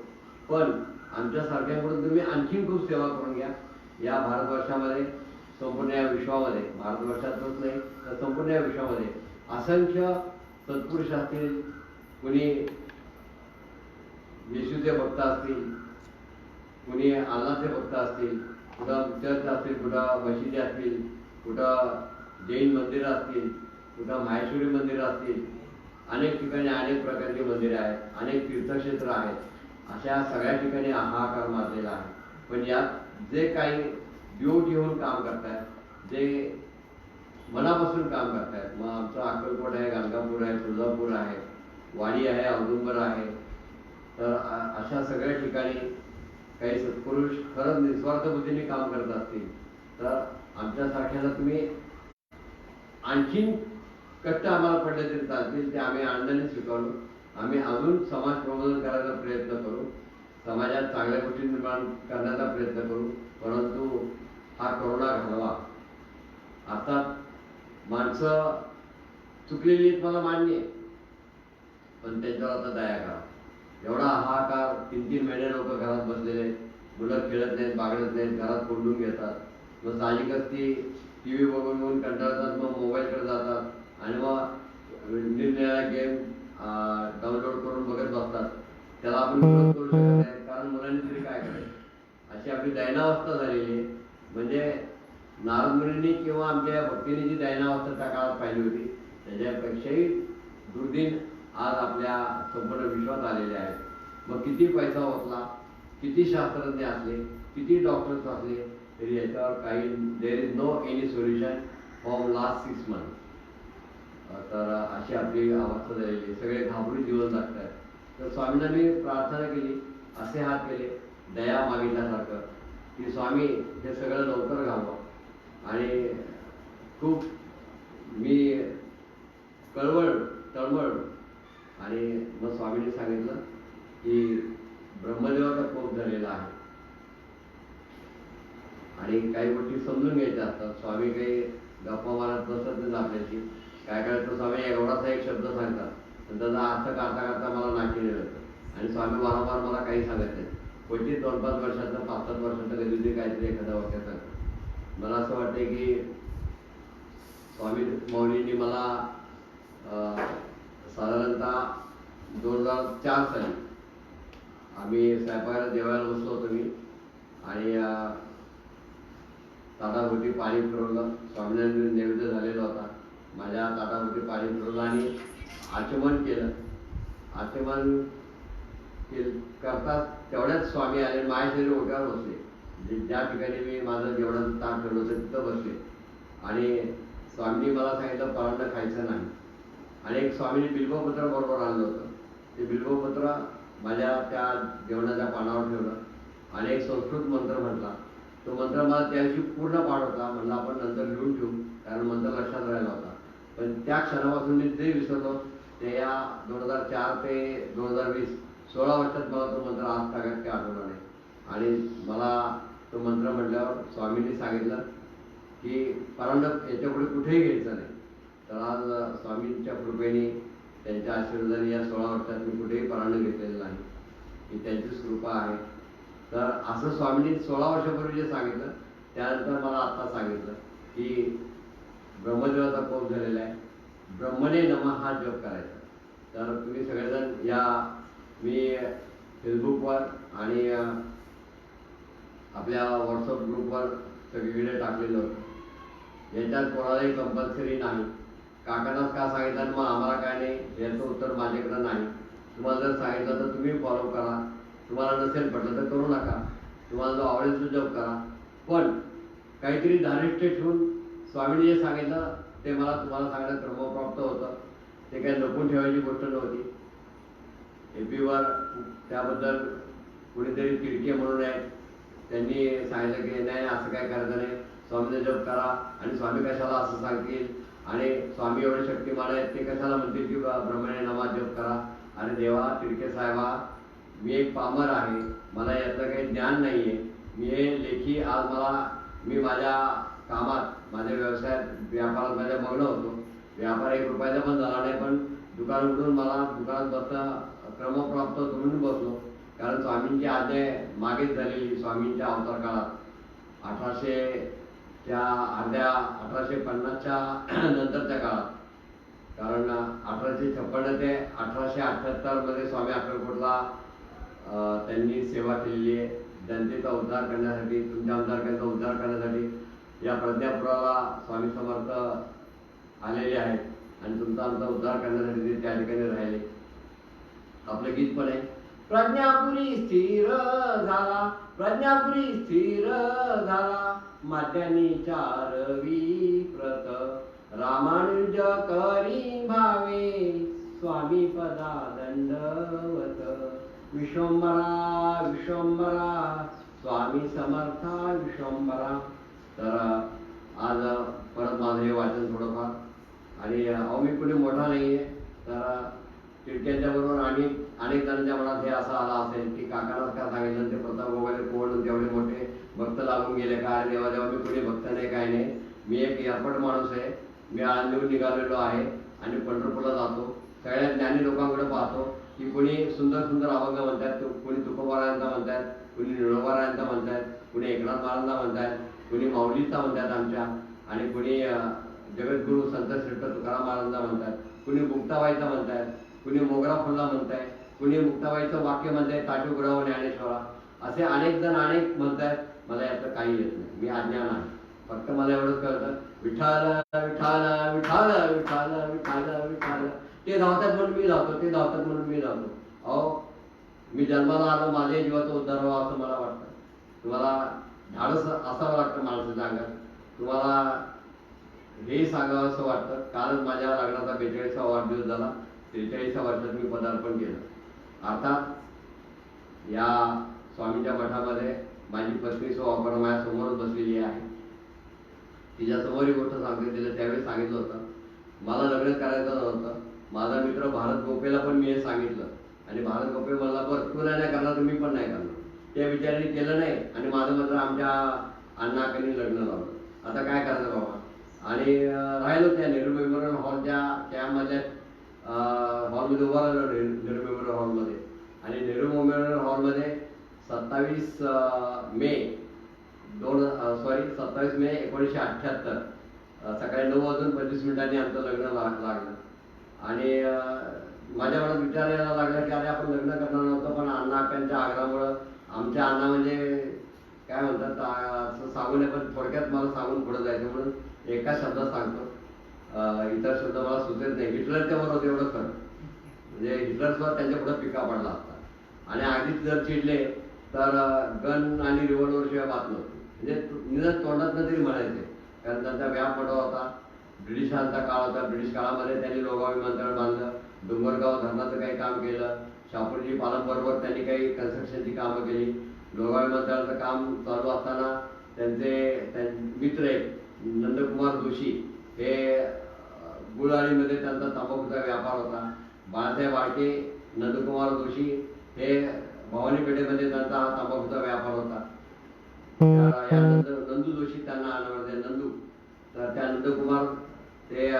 पण आमच्यासारख्यांकडून तुम्ही आणखीन खूप सेवा करून घ्या. या भारतवर्षामध्ये, संपूर्ण या विश्वामध्ये, भारतवर्षातच नाही तर संपूर्ण या विश्वामध्ये असंख्य सत्पुरुष असतील, कुणी येशूचे भक्त असतील, कुणी अल्लाचे भक्त असतील, कुठं चर्च असतील, कुठं मशिदी असतील, कुठं जैन मंदिरं असतील, कुठं माहेश्वरी मंदिरं असतील, अनेक ठिकाणी अनेक प्रकारची मंदिरं आहेत, अनेक तीर्थक्षेत्र आहेत. अशा सगळ्या ठिकाणी हाहाकार मारलेला आहे. पण यात जे काही ड्युटी होऊन काम करतायत, जे मनापासून काम करतायत, मग आमचं अक्कलकोट आहे, गाणगापूर आहे, तुळजापूर आहे, वाडी आहे, औदुंबर आहे, तर अशा सगळ्या ठिकाणी काही सत्पुरुष खरंच निस्वार्थ बुद्धीने काम करत असतील तर आमच्यासारख्याला तुम्ही आणखीन कष्ट आम्हाला पडले तरी चालतील, ते आम्ही आनंदाने स्वीकारू. आम्ही अजून समाज प्रबोधन करायचा प्रयत्न करू, समाजात चांगल्या गोष्टी निर्माण करण्याचा प्रयत्न करू. परंतु हा कोरोना घालवा. आता माणसं चुकलेली आहेत मला मान्य आहे, पण त्यांच्यावर आता दया करा. एवढा हाहाकार, 3-3 महिने लोक घरात बसलेले, मुलं खेळत नाहीत, बागडत नाहीत, घरात कोंडून घेतात. मग साहजिकच ती TV बघून कंटाळतात, मग मोबाईलकडे जातात आणि मग निरनिराळ्या गेम डाउनलोड करून बघत बसतात. त्याला आपण विरोध करू शकत नाही, कारण मुलांनी तरी काय करायचं, अशी आपली दयनावस्था झालेली आहे. म्हणजे नारद मुनींनी किंवा आमच्या भक्तीने जी दयनावस्था त्या काळात पाहिली होती, त्याच्यापेक्षाही दुर्दिन आज आपल्या संपूर्ण विश्वात आलेले आहेत. मग किती पैसा वाचला, किती शास्त्रज्ञ असले, किती डॉक्टर्स असले, तरी याच्यावर काही there is no any solution for last 6 months. तर अशी आपली अवस्था झालेली, सगळे घाबरून जीवन जगत आहेत. तर स्वामींना मी प्रार्थना केली, असे हात केले दया मागितल्यासारखं, की स्वामी हे सगळं लवकर घालवा. आणि खूप मी तळमळ. आणि मग स्वामींनी सांगितलं की ब्रह्मदेवाचा कोप झालेला आहे आणि काही गोष्टी समजून घ्यायच्या असतात. स्वामी काही गप्पा मारत बसत नाही आपल्याशी. काय करायचं, स्वामी एवढासा एक शब्द सांगतात तर त्याचा अर्थ करता मला नाकी मिळतं आणि स्वामी वारंवार मला काही सांगत नाही. क्वचित 2-5 वर्षाचं 5-7 वर्षाचं कधी काहीतरी एखादा वाक्य सांगतं. मला असं वाटतं की स्वामी मौलींनी मला साधारणतः 2004 साली आम्ही स्वयंपाकाला जेवायला बसलो होतो मी आणि ताटाभोवती पाणी फिरवलं. स्वामींनी नैवेद्य झालेला होता. माझ्या ताटाभोवती पाणी फिरवलं आणि आचमन केलं. आचमन करताच तेवढ्याच स्वामी आले. माझ्या शरीर ओट्यावर बसले. ज्या ठिकाणी मी माझं जेवणाचं ताट ठेवलं होतं तिथं बसले आणि स्वामींनी मला सांगितलं परांना खायचं नाही. आणि एक स्वामींनी बिल्वपत्र बरोबर आणलं होतं. ते बिल्वपत्र माझ्या त्या जेवणाच्या पानावर ठेवलं आणि एक संस्कृत मंत्र म्हटला. तो मंत्र मला त्या दिवशी पूर्ण पाठ होता. म्हणलं आपण नंतर लिहून ठेवू, कारण मंत्र लक्षात राहिला होता. पण त्या क्षणापासून मी जे विसरलो ते या 2004 ते 2020 16 वर्षात मला तो मंत्र आज तागात काही आठवला नाही. आणि मला तो मंत्र म्हटल्यावर स्वामींनी सांगितलं की परांडव याच्यापुढे कुठेही घ्यायचं नाही. तर आज स्वामींच्या कृपेने, त्यांच्या आशीर्वादाने या 16 वर्षात मी कुठेही परांडव घेतलेलं नाही. ही त्यांचीच कृपा आहे. तर असं स्वामींनी 16 वर्षापूर्वी जे सांगितलं त्यानंतर मला आत्ता सांगितलं की ब्रह्मदेवाचा कोप झालेला आहे, ब्रह्मणे नमः हा जप करायचा. तर तुम्ही सगळेजण या, मी फेसबुकवर आणि आपल्या व्हॉट्सअप ग्रुपवर सगळीकडे टाकलेलं होतं. याच्यात कोणालाही कंपल्सरी नाही. काकांनाच का सांगितलं मग आम्हाला काय नाही याचं उत्तर माझ्याकडं नाही. तुम्हाला जर सांगितलं तर तुम्ही फॉलो करा, तुम्हाला नसेल पटलं तर करू नका, तुम्हाला जो आवडेल तो जप करा. पण काहीतरी धारिष्ट्य ठेवून स्वामींनी जे सांगितलं ते मला तुम्हाला सांगणं क्रमप्राप्त होतं. ते काही लपून ठेवायची गोष्ट नव्हती. एपीवर त्याबद्दल कुणीतरी तिडके म्हणून आहेत, त्यांनी सांगितलं की नाही असं काय करायचं नाही, स्वामीने जप करा. आणि स्वामी कशाला असं सांगतील, आणि स्वामी एवढे शक्तिमान आहेत ते कशाला म्हणतील की ब्रह्मणे नमः जप करा. आणि देवा तिडके साहेबा, मी एक पामर आहे, मला यातलं काही ज्ञान नाही आहे. मी हे लेखी आज मी माझ्या कामात, माझ्या व्यवसायात, व्यापारात माझ्या मग्न होतो. व्यापार 1 रुपयाचा पण झाला नाही, पण दुकान उघडून मला दुकानात बसणं क्रमप्राप्त म्हणून बसलो. कारण स्वामींची आज्ञा मागेच झालेली. स्वामींच्या अवतार काळात 1850च्या नंतरच्या काळात, कारण 1856 ते 1878 स्वामी अक्कलकोटला त्यांनी सेवा केलेली आहे. जनतेचा उद्धार करण्यासाठी, तुमच्या आमदारकांचा उद्धार करण्यासाठी या प्रज्ञापुराला स्वामी समर्थ आलेले आहेत आणि तुमचा आमचा उद्धार करण्यासाठी ते त्या ठिकाणी राहिले. आपलं गीत पण आहे, प्रज्ञापुरी स्थिर झाला, प्रज्ञापुरी स्थिर झाला, मात्यानी 4 प्रत, रामानुज करी भावे, स्वामी पदा दंडवत, विश्वंभरा विश्वंभरा, स्वामी समर्था विश्वंभरा. तर आज परत माझं हे वाचन थोडंफार, आणि मी कुठे मोठा नाही आहे, तर तिडक्यांच्या बरोबर आणि अनेक जणांच्या मनात हे असं आला असेल की काकांनाच का सांगितलं, ते प्रताप वगैरे कोण तेवढे मोठे भक्त लागून गेले का, देवा देवा मी कुठे भक्त नाही, काय नाही. मी एक एअरपोर्ट माणूस आहे. मी आळंदीहून निघालेलो आहे आणि पंढरपूरला जातो. सगळ्या ज्ञानी लोकांकडे पाहतो की कोणी सुंदर सुंदर अभंग म्हणतात, कोणी तुकोबारायांचा म्हणतात, कोणी निळोबारायांचा म्हणतात, कोणी एकनाथ महाराजांचा म्हणतात, कोणी माऊलीचा म्हणतात आमच्या, आणि कोणी जगद्गुरू संत श्रेष्ठ तुकाराम महाराजांचा म्हणतात, कोणी मुक्ताबाईचा म्हणतात, कुणी मोगरा फुलला म्हणताय, कुणी मुक्ताबाईचं वाक्य म्हणताय ताटू गुराव ज्ञानेश्वरा. असे अनेक जण अनेक म्हणतायत. मला याचं काही येत नाही, मी अज्ञान आहे. फक्त मला एवढंच कळतं, विठाल विठाल विठाल विठाल विठाल विठाल. ते धावतात म्हणून मी धावतो, ते धावतात म्हणून मी धावतो. अहो, मी जन्माला आलो, माझ्या जीवाचा उद्धार व्हावा असं मला वाटतं. तुम्हाला धाडस असावं लागतं माणसाच्या अंगात. तुम्हाला हे सांगावं असं वाटतं. कालच माझ्या लग्नाचा 42वा वाढदिवस झाला. 43व्या वर्षात मी पदार्पण केलं. अर्थात या स्वामींच्या मठामध्ये माझी पत्नी स्ववापर माझ्यासमोरच बसलेली आहे. तिच्यासमोर ही गोष्ट सांगते. तिला त्यावेळी सांगितलं होतं मला लग्न करायचं नव्हतं. माझा मित्र भारत गोपेला पण मी हे सांगितलं आणि भारत गोपे म्हणला, बरं तू नाही करणार, तुम्ही पण नाही करणार. त्या विचाराने केलं नाही आणि माझं मात्र आमच्या अण्णाकडे लग्न लावलं. आता काय करायचं बाबा. आणि राहिलो त्या नेहरू मेमोरियल हॉलच्या त्यामधल्या हॉलमध्ये उभा राहिलो, नेहरू मेमोरियल हॉलमध्ये. आणि नेहरू मेमोरियल हॉलमध्ये 27 मे 1978 सकाळी 9:25 आमचं लग्न लागलं. आणि माझ्या मनात विचार यायला लागला की अरे आपण लग्न करणार नव्हतं, पण अण्णा अक्कांच्या आग्रहामुळं, आमच्या अण्णा म्हणजे काय म्हणतात असं सांगू नये, पण थोडक्यात मला सांगून पुढे जायचं म्हणून एका शब्दात सांगतो. इतर शब्द मला सुचत नाही. हिटलरच्या बरोबर होते एवढं खरं. म्हणजे हिटलरसुद्धा त्यांच्या पुढे पिका पडला असता. आणि अगदीच जर चिडले तर गन आणि रिव्हॉल्वर शिवाय बात नव्हती. म्हणजे निदान तोंडातनं तरी म्हणायचे, कारण त्यांचा व्याप मोठा होता. ब्रिटिशांचा काळ होता. ब्रिटिश काळामध्ये त्यांनी लोगाव विमानतळ बांधलं, डोंगरगाव धरणाचं काही काम केलं, शापूरजी पालमबरोबर त्यांनी काही कन्स्ट्रक्शनची कामं केली. लोगाव विमानतळाचं काम चालू असताना त्यांचे मित्र एक नंदकुमार जोशी, हे गुळाळीमध्ये त्यांचा तंबाखूचा व्यापार होता. बाळासाहेब आळके, नंदकुमार जोशी हे भवानी पेठेमध्ये त्यांचा हा तंबाखूचा व्यापार होता. या नंदू जोशी त्यांना आलं नंदू. तर त्या नंदकुमार ते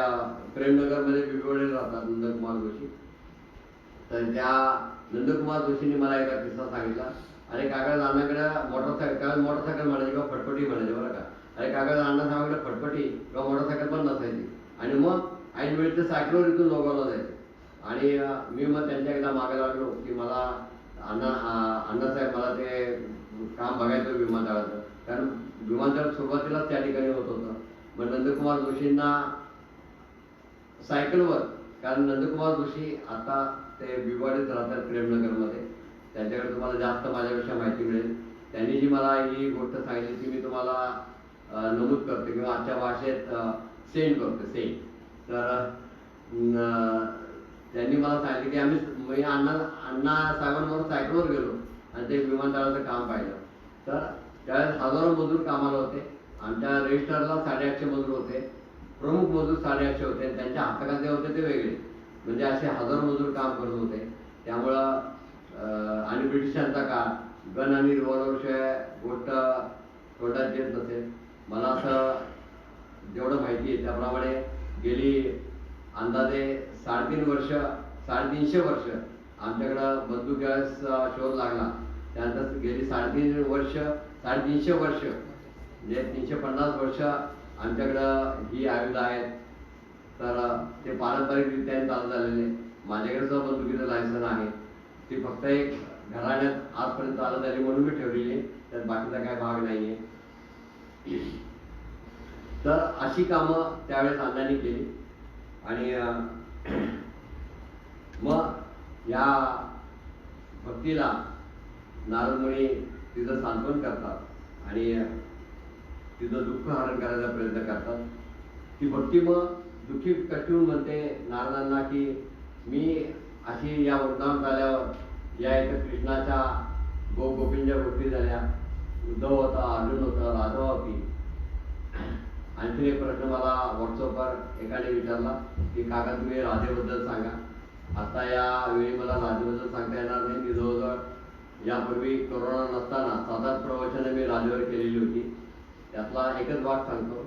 प्रेमनगरमध्ये बिबवेडे राहतात, नंदकुमार जोशी. तर त्या नंदकुमार जोशींनी मला एकदा किस्सा सांगितला. अरे काका नानाकडे मोटरसायकल म्हणायची किंवा फटफटी म्हणायची बरं का. अरे काका नाना साहेबांकडे फटफटी किंवा मोटरसायकल पण नसायची. आणि मग ऐन वेळी ते सायकलवर इथून लोगावला जायचे. आणि मी मग त्यांच्या एकदा मागे लागलो की मला अण्णासाहेब मला ते काम बघायचं विमानतळाचं, कारण विमानतळ सुरुवातीलाच त्या ठिकाणी होत होतं. मग नंदकुमार जोशींना सायकलवर, कारण नंदकुमार जोशी आता ते बिबवाडीत राहतात प्रेमनगरमध्ये, त्यांच्याकडे तुम्हाला जास्त माझ्यापेक्षा माहिती मिळेल. त्यांनी जी मला ही गोष्ट सांगितली ती मी तुम्हाला नमूद करते किंवा आजच्या भाषेत सेंड करते. तर त्यांनी मला सांगितलं की आम्ही अण्णा साहेबांबरोबर सायकलवर गेलो आणि ते विमानतळाचं काम पाहिलं. तर त्यावेळेस हजारो मजूर कामाला होते. आमच्या रजिस्टरला 850 मजूर होते, प्रमुख मजूर 850 होते. त्यांच्या हाताखाली जे होते ते वेगळे, म्हणजे असे हजारो मजूर काम करत होते. त्यामुळं आणि ब्रिटिशांचा काळ, गन आणि रिव्हॉल्वरशिवाय गोष्ट तोंडात येत नसेल. मला असं जेवढं माहिती आहे त्याप्रमाणे गेली अंदाजे 350 वर्ष आमच्याकडं बंदूक ज्यावेळेस शोध लागला त्यानंतर गेली 350 वर्ष म्हणजे 350 वर्ष आमच्याकडं ही आयुध आहेत. तर ते पारंपरिकरित्या चालू झालेले. माझ्याकडे सुद्धा बंदुकीचं लायसन आहे. ती फक्त एक घराण्यात आजपर्यंत चालत आली म्हणून मी ठेवलेली आहे, त्यात बाकीचा काय भाग नाहीये. तर अशी कामं त्यावेळेस अण्णांनी केली. आणि मग या भक्तीला नारदमुनी तिचं सांत्वन करतात आणि तिचं दुःख हरण करायचा प्रयत्न करतात. ती भक्ती मग दुःखी कटून म्हणते नारदांना की मी अशी या वृंदावनात आल्यावर या इथं कृष्णाच्या गोपींच्या गोष्टी झाल्या. उद्धव होता, अर्जुन होता, राधा होती. आणखी एक प्रश्न मला व्हॉट्सअपवर एकाने विचारला की काका तुम्ही राधेबद्दल सांगा. आता या वेळी मला राधेबद्दल सांगता येणार नाही. मी जवळजवळ यापूर्वी कोरोना नसताना 7-8 प्रवचनं मी राधेवर केलेली होती. त्यातला एकच भाग सांगतो.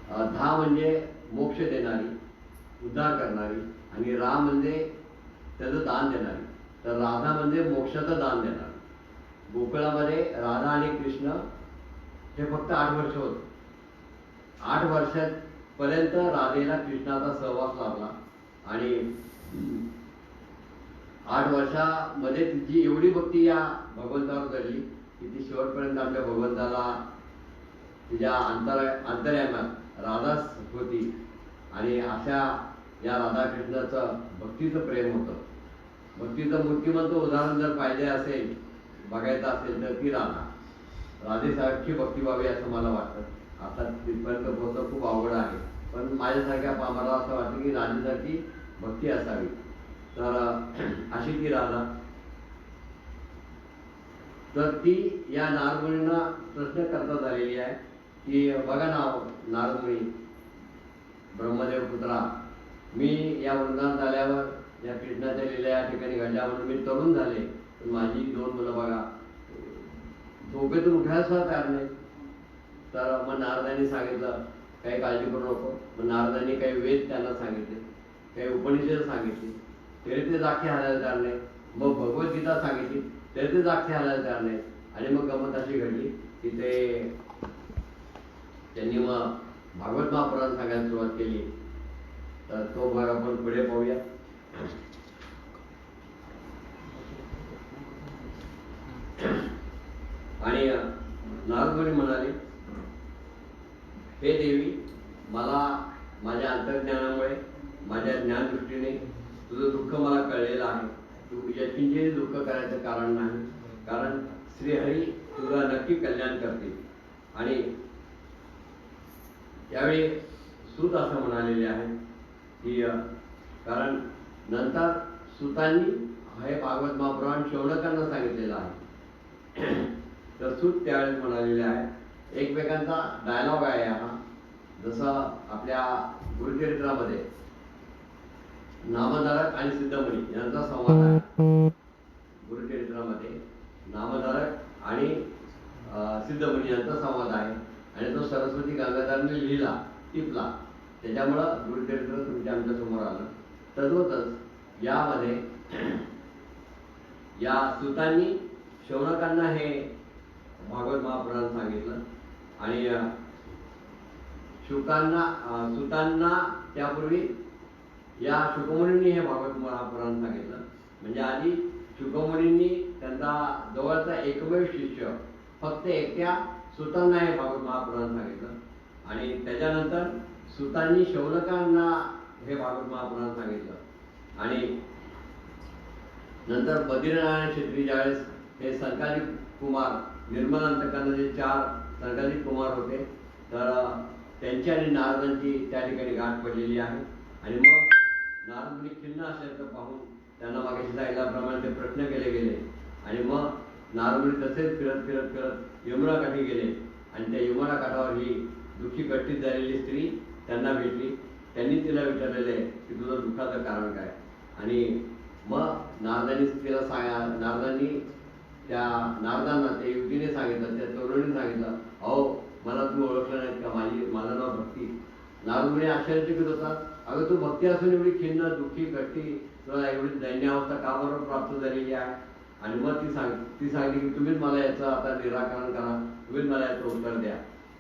10 म्हणजे मोक्ष देणारी, उद्धार करणारी, आणि रा म्हणजे त्याचं दान देणारी. तर राधा म्हणजे मोक्षाचं दान देणारी. गोकुळामध्ये राधा आणि कृष्ण हे फक्त 8 वर्ष होते. 8 वर्षापर्यंत राधेला कृष्णाचा सहवास लाभला आणि 8 वर्षामध्ये तिची एवढी भक्ती या भगवंतावर घडली की ती शेवटपर्यंत आपल्या भगवंताला तिच्या अंतर्यामात राधाच होती. आणि अशा या राधाकृष्णाचं भक्तीचं प्रेम होतं. भक्तीचं मूर्तिमंत उदाहरण जर पाहिजे असेल, बघायचं असेल तर ती राधेसारखी भक्ती व्हावी असं मला वाटतं. आता तिथपर्यंत पोहोचणं खूप अवघड आहे, पण माझ्यासारख्या मला असं वाटतं की राधेसारखी भक्ती असावी. तर अशी ती राधा. तर ती या नारदमुनींना प्रश्न करता झालेली आहे की बघा ना नारदमुनी, ब्रह्मदेव पुत्रा, मी या वृंदावनात आल्यावर या कृष्णाच्या लीला या ठिकाणी घडल्या म्हणून मी तरुण झाले, पण माझी 2 मुलं बघा झोपेतून उठायला सुद्धा तयार नाही. तर मग नारदांनी सांगितलं काही काळजी करू नको. मग नारदांनी काही वेद त्यांना सांगितले, काही उपनिषद सांगितली, तरी ते जाखे हालायला तयार नाही. मग भगवद्गीता सांगितली, तरी ते जाखे हालायला तयार नाही. आणि मग गमत अशी घडली की त्यांनी मग भागवत महापुराण सांगायला सुरुवात केली. तर तो भाग आपण पुढे पाहूया. आणि नारदमुनी म्हणाले, हे देवी, मला माझ्या अंतर्ज्ञानामुळे, माझ्या ज्ञानदृष्टीने तुझं दुःख मला कळलेलं आहे. तू यत्किंचितही दुःख करायचं कारण नाही, कारण श्रीहरी तुझा नक्की कल्याण करतील. आणि यावेळी सूत असं म्हणालेले आहे की कारण नंतर सुतांनी हे भागवत महापुराण शौनकांना सांगितलेलं आहे. तर सूत त्यावेळेस म्हणालेले आहे, एकमेकांचा डायलॉग आहे हा. जसं आपल्या गुरुचरित्रामध्ये नामधारक आणि सिद्धमुनी यांचा संवाद आहे. गुरुचरित्रामध्ये नामधारक आणि सिद्धमुनी यांचा संवाद आहे. आणि तो सरस्वती गंगाधरने लिहिला, टिपला. त्याच्यामुळं गुरुचरित्र तुमच्या आमच्या समोर आलं. तद्वतच यामध्ये या सुतांनी शौनकांना हे भागवत महापुराण सांगितलं आणि सुतांना त्यापूर्वी या शुकमुनींनी हे भागवत महापुराण सांगितलं. म्हणजे आधी शुकमुनींनी त्यांचा जवळचा एकमेव शिष्य फक्त एकट्या सुतांना हे भागवत महापुराण सांगितलं. आणि त्याच्यानंतर सुतांनी शौनकांना हे भागवत महापुराण सांगितलं. आणि नंतर बद्रीनारायण क्षेत्री ज्यावेळेस हे संकालिक कुमार निर्मलांतकांना जे 4 संकालिक कुमार होते, तर त्यांची आणि नारदांची त्या ठिकाणी गाठ पडलेली आहे. आणि मग नारदमुनी खिन्न असल्याचं पाहून त्यांना मागे सांगितल्याप्रमाणे ते प्रश्न केले गेले. आणि मग नारदमुनी तसेच फिरत फिरत फिरत यमुना काठी गेले. आणि त्या यमुना काठावर ही दुःखी कट्टीत झालेली स्त्री त्यांना भेटली. त्यांनी तिला विचारलेले की तुझं दुःखाचं कारण काय. आणि मग नारदांनी नारदांना त्या युवतीने सांगितलं, त्या तरुणीने सांगितलं, अहो मला तुम्ही ओळखलं नाहीत का, माझं नाव भक्ती. नारदमुनी आश्चर्यचकित होतात, अगं तू भक्ती असून एवढी खिन्न दुःखी कट्टी, तुला एवढी दैन्यावस्था का बरोबर प्राप्त झालेली आहे. आणि मग ती सांगली की तुम्हीच मला याचं आता निराकरण करा, तुम्हीच मला याचं उत्तर द्या.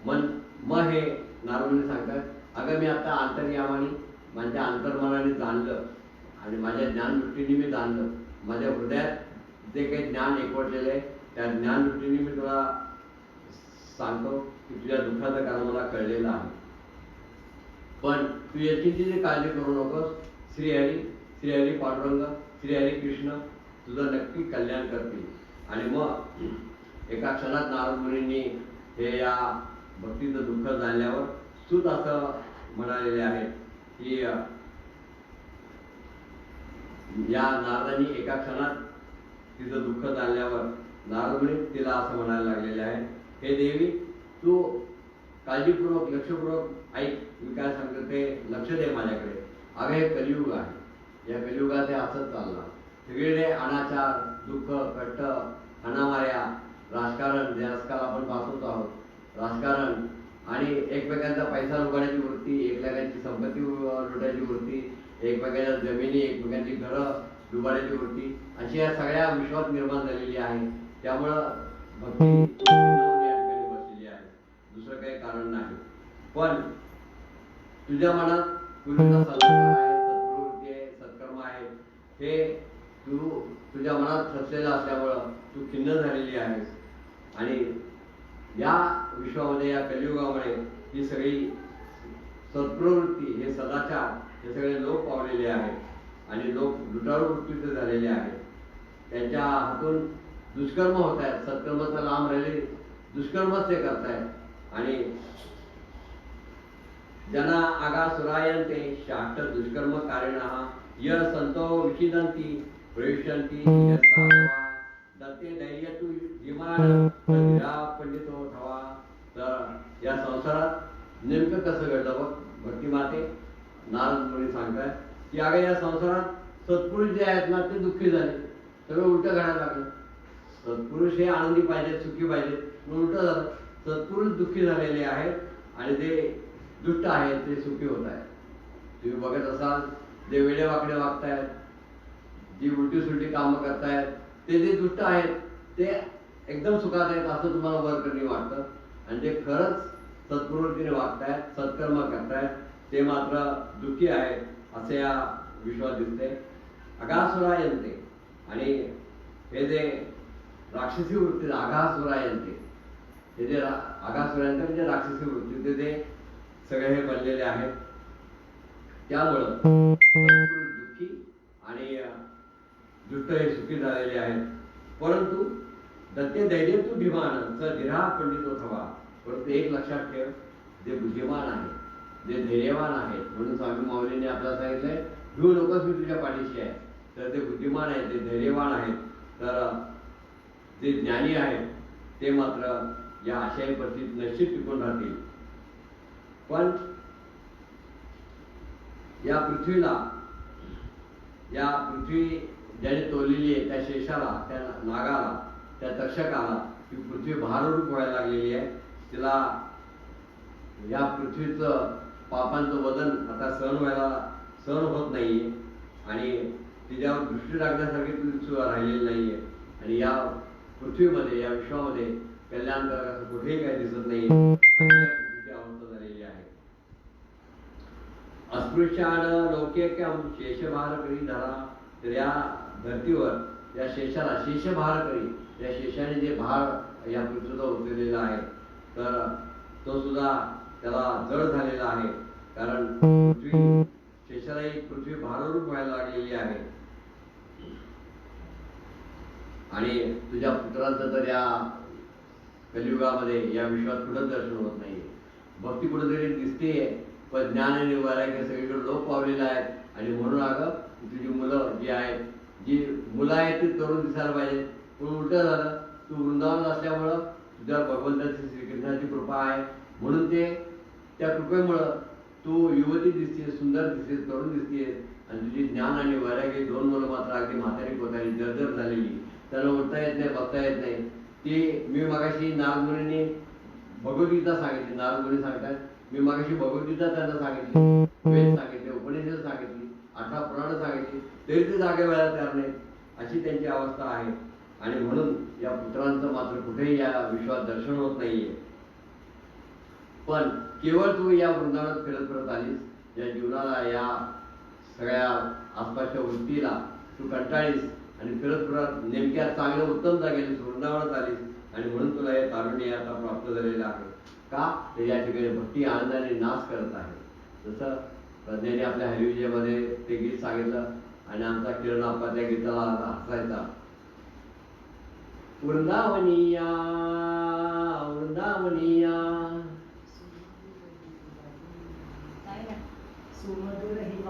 मग हे नारदमुनी सांगतात, अगं मी आता अंतर्यामाने माझ्या अंतर्मनाने जाणलं आणि माझ्या ज्ञानदृष्टीने मी जाणलं. माझ्या हृदयात जे काही ज्ञान एकवटलेलं आहे त्या ज्ञानदृष्टीने मी तुला सांगतो की तुझ्या दुःखाचं कारण मला कळलेलं आहे. पण तू याची काळजी करू नकोस. श्रीहरी पांडुरंग, श्रीहरी कृष्ण तुझं नक्की कल्याण करतील. आणि मग एका क्षणात नारदमुनींनी हे या भक्तीचं दुःख जाणल्यावर सूत असं म्हणालेले आहेत की या नारदांनी एका क्षणात तिचं दुःख जाणल्यावर नारदमुनी तिला असं म्हणायला लागलेले आहे, हे देवी, तू काळजीपूर्वक लक्षपूर्वक ऐक, मी काय सांगतो ते लक्ष दे माझ्याकडे. अगं हे कलियुग आहे, या कलियुगात हे असंच चालणार. सगळीकडे अनाचार, दुःख, कट्ट, हाणामाऱ्या, राजकारण, जे आजकाल आपण पाहतोच आहोत, राजकारण आणि एकमेकांचा पैसा लुटायची वृत्ती, एकमेकांची संपत्ती लुटायची वृत्ती, एकमेकांच्या जमिनी, एकमेकांची घरं डुबाडायची वृत्ती, अशी या सगळ्या विश्वात निर्माण झालेली आहे. त्यामुळं भक्ती या ठिकाणी बसलेली आहे, दुसरं काही कारण नाही. पण तुझ्या मनात पूर्वीचा संस्कार आहे, सत्प्रवृत्ती आहे, सत्कर्म आहे, हे तुझ्या मनात ठसलेलं असल्यामुळं तू खिन्न झालेली आहेस. आणि या विश्वामध्ये या कलियुगामुळे ही सगळी सत्प्रवृत्ती हे सदाचार हे सगळे लोक पावलेले आहेत आणि लोक लुटारू वृत्तीचे झालेले आहेत. त्यांच्या हातून दुष्कर्म होत आहेत. सत्कर्माचा लांब राहिले दुष्कर्मच ते करतायत. आणि जना आगासुरायन्ते शाष्ट दुष्कर्म कारिणः य संतो विचिदन्ति प्रविशन्ति यत्साधवा दत्ते दैयतु धीमान धीरा पंडितो ठवा. तर या संसारात नेमकं कसं घडलं बघ भक्तिमाते नारद मुनी सांगतात की अगं या संसारात सत्पुरुष जे आहेत ना ते दुःखी झाले. सगळं उलटं घडायला लागलं. सत्पुरुष हे आनंदी पाहिजेत सुखी पाहिजेत पण उलटं झालं. सत्पुरुष दुःखी झालेले आहेत आणि ते दुष्ट आहेत ते सुखी होत आहेत. तुम्ही बघत असाल जे वेडे वाकडे वागतायत जी उलटी सुलटी कामं करतायत ते जे दुष्ट आहेत ते एकदम सुखात आहेत असं तुम्हाला वरकरणी वाटतं. आणि जे खरंच सत्प्रवृत्तीने वागतायत सत्कर्म करतायत ते मात्र दुःखी आहेत असे या विश्वात दिसते. अगासुरायन्ते आणि हे जे राक्षसी वृत्ती आगासुरायन्ते हे जे आगासुरायन्ते म्हणजे राक्षसी वृत्ती ते सगळे हे बनलेले आहेत. त्यामुळं सत्पुरुष दुःखी आणि दुष्ट हे सुखी झालेले आहेत. परंतु दत्ते दैर्यतु धीमान स धीरा पंडितो ठवा. परंतु एक लक्षात ठेव जे बुद्धिमान आहे जे धैर्यवान आहेत म्हणून स्वामी माऊलींनी आपल्याला सांगितलंय भिऊ नकोस मी तुझ्या पाठीशी आहे. तर ते बुद्धिमान आहेत ते धैर्यवान आहेत. तर जे ज्ञानी आहेत ते मात्र या आशाही परिस्थितीत निश्चित टिकून राहतील. पण या पृथ्वीला या पृथ्वी ज्याने तोललेली आहे त्या शेषाला त्या नागाला त्या तक्षकाला ही पृथ्वी भाररूप व्हायला लागलेली आहे. तिला या पृथ्वीचं पापांचं वजन आता सहन होत नाहीये आणि तिच्यावर दृष्टी टाकण्यासारखी पृथ्वी राहिलेली नाहीये. आणि या पृथ्वीमध्ये या विश्वामध्ये कल्याणकारक असं कुठेही काही दिसत नाहीये. पृथ्वीची अवस्था झालेली आहे. अस्पृश्यान लौकिकम शेषभार करी धरा. तर या धर्तीवर या शेषाला शेषभार करी या शेषाने जे भार या पृथ्वीला उचललेला आहे तर तो सुद्धा त्याला जड झालेला आहे. कारण पृथ्वी शेषाला ही पृथ्वी भाररूप व्हायला लागलेली आहे. आणि तुझ्या पुत्रांचं तर या कलियुगामध्ये या विश्वात कुठंच दर्शन होत नाहीये. भक्ती कुठेतरी दिसतेय पण ज्ञान आणि वैराग्य सगळीकडे लोप पावलेलं आहेत. आणि म्हणून अगं तुझी मुलं जी आहेत जी मुलं आहेत ती तरुण दिसायला पाहिजे पण उलटं झालं. तू वृंदावन असल्यामुळं तुझ्या भगवंताची श्रीकृष्णाची कृपा आहे म्हणून ते त्या कृपेमुळं तू युवती दिसतेस सुंदर दिसतेस तरुण दिसतेस. आणि तुझी ज्ञान आणि वैराग्य दोन मुलं मात्र अगदी म्हातारी पोतारी जर्जर झालेली त्यांना उठता येत नाही बघता येत नाही. ती मी मगाशी नारद मुनींनी भगवद्गीता सांगितली. नारद मुनी सांगतात मी मगाशी भगवद्गीता त्यांना सांगितली वेद सांगितले उपनिषद सांगितली 18 पुराण सांगितली तरी ते जागे व्हायला तयार नाही अशी त्यांची अवस्था आहे. आणि म्हणून या पुत्रांचं मात्र कुठेही या विश्वात दर्शन होत नाहीये. पण केवळ तू या वृंदावनात फिरत आलीस या जीवनाला या सगळ्या आसपासच्या वृत्तीला तू कंटाळीस आणि फिरत नेमक्या चांगल्या उत्तम जागेला वृंदावनात आलीस आणि म्हणून तुला हे तारुण्य आता प्राप्त झालेलं आहे. का तर या ठिकाणी भक्ती आनंदाने नाश करत आहे. जसं प्रज्ञाने आपल्या हरिविजयमध्ये ते गीत सांगितलं आणि आमचा किरण आपा त्या गीताला हसायचा. वृंदावनिया वृंदावनिया सुमधुर ही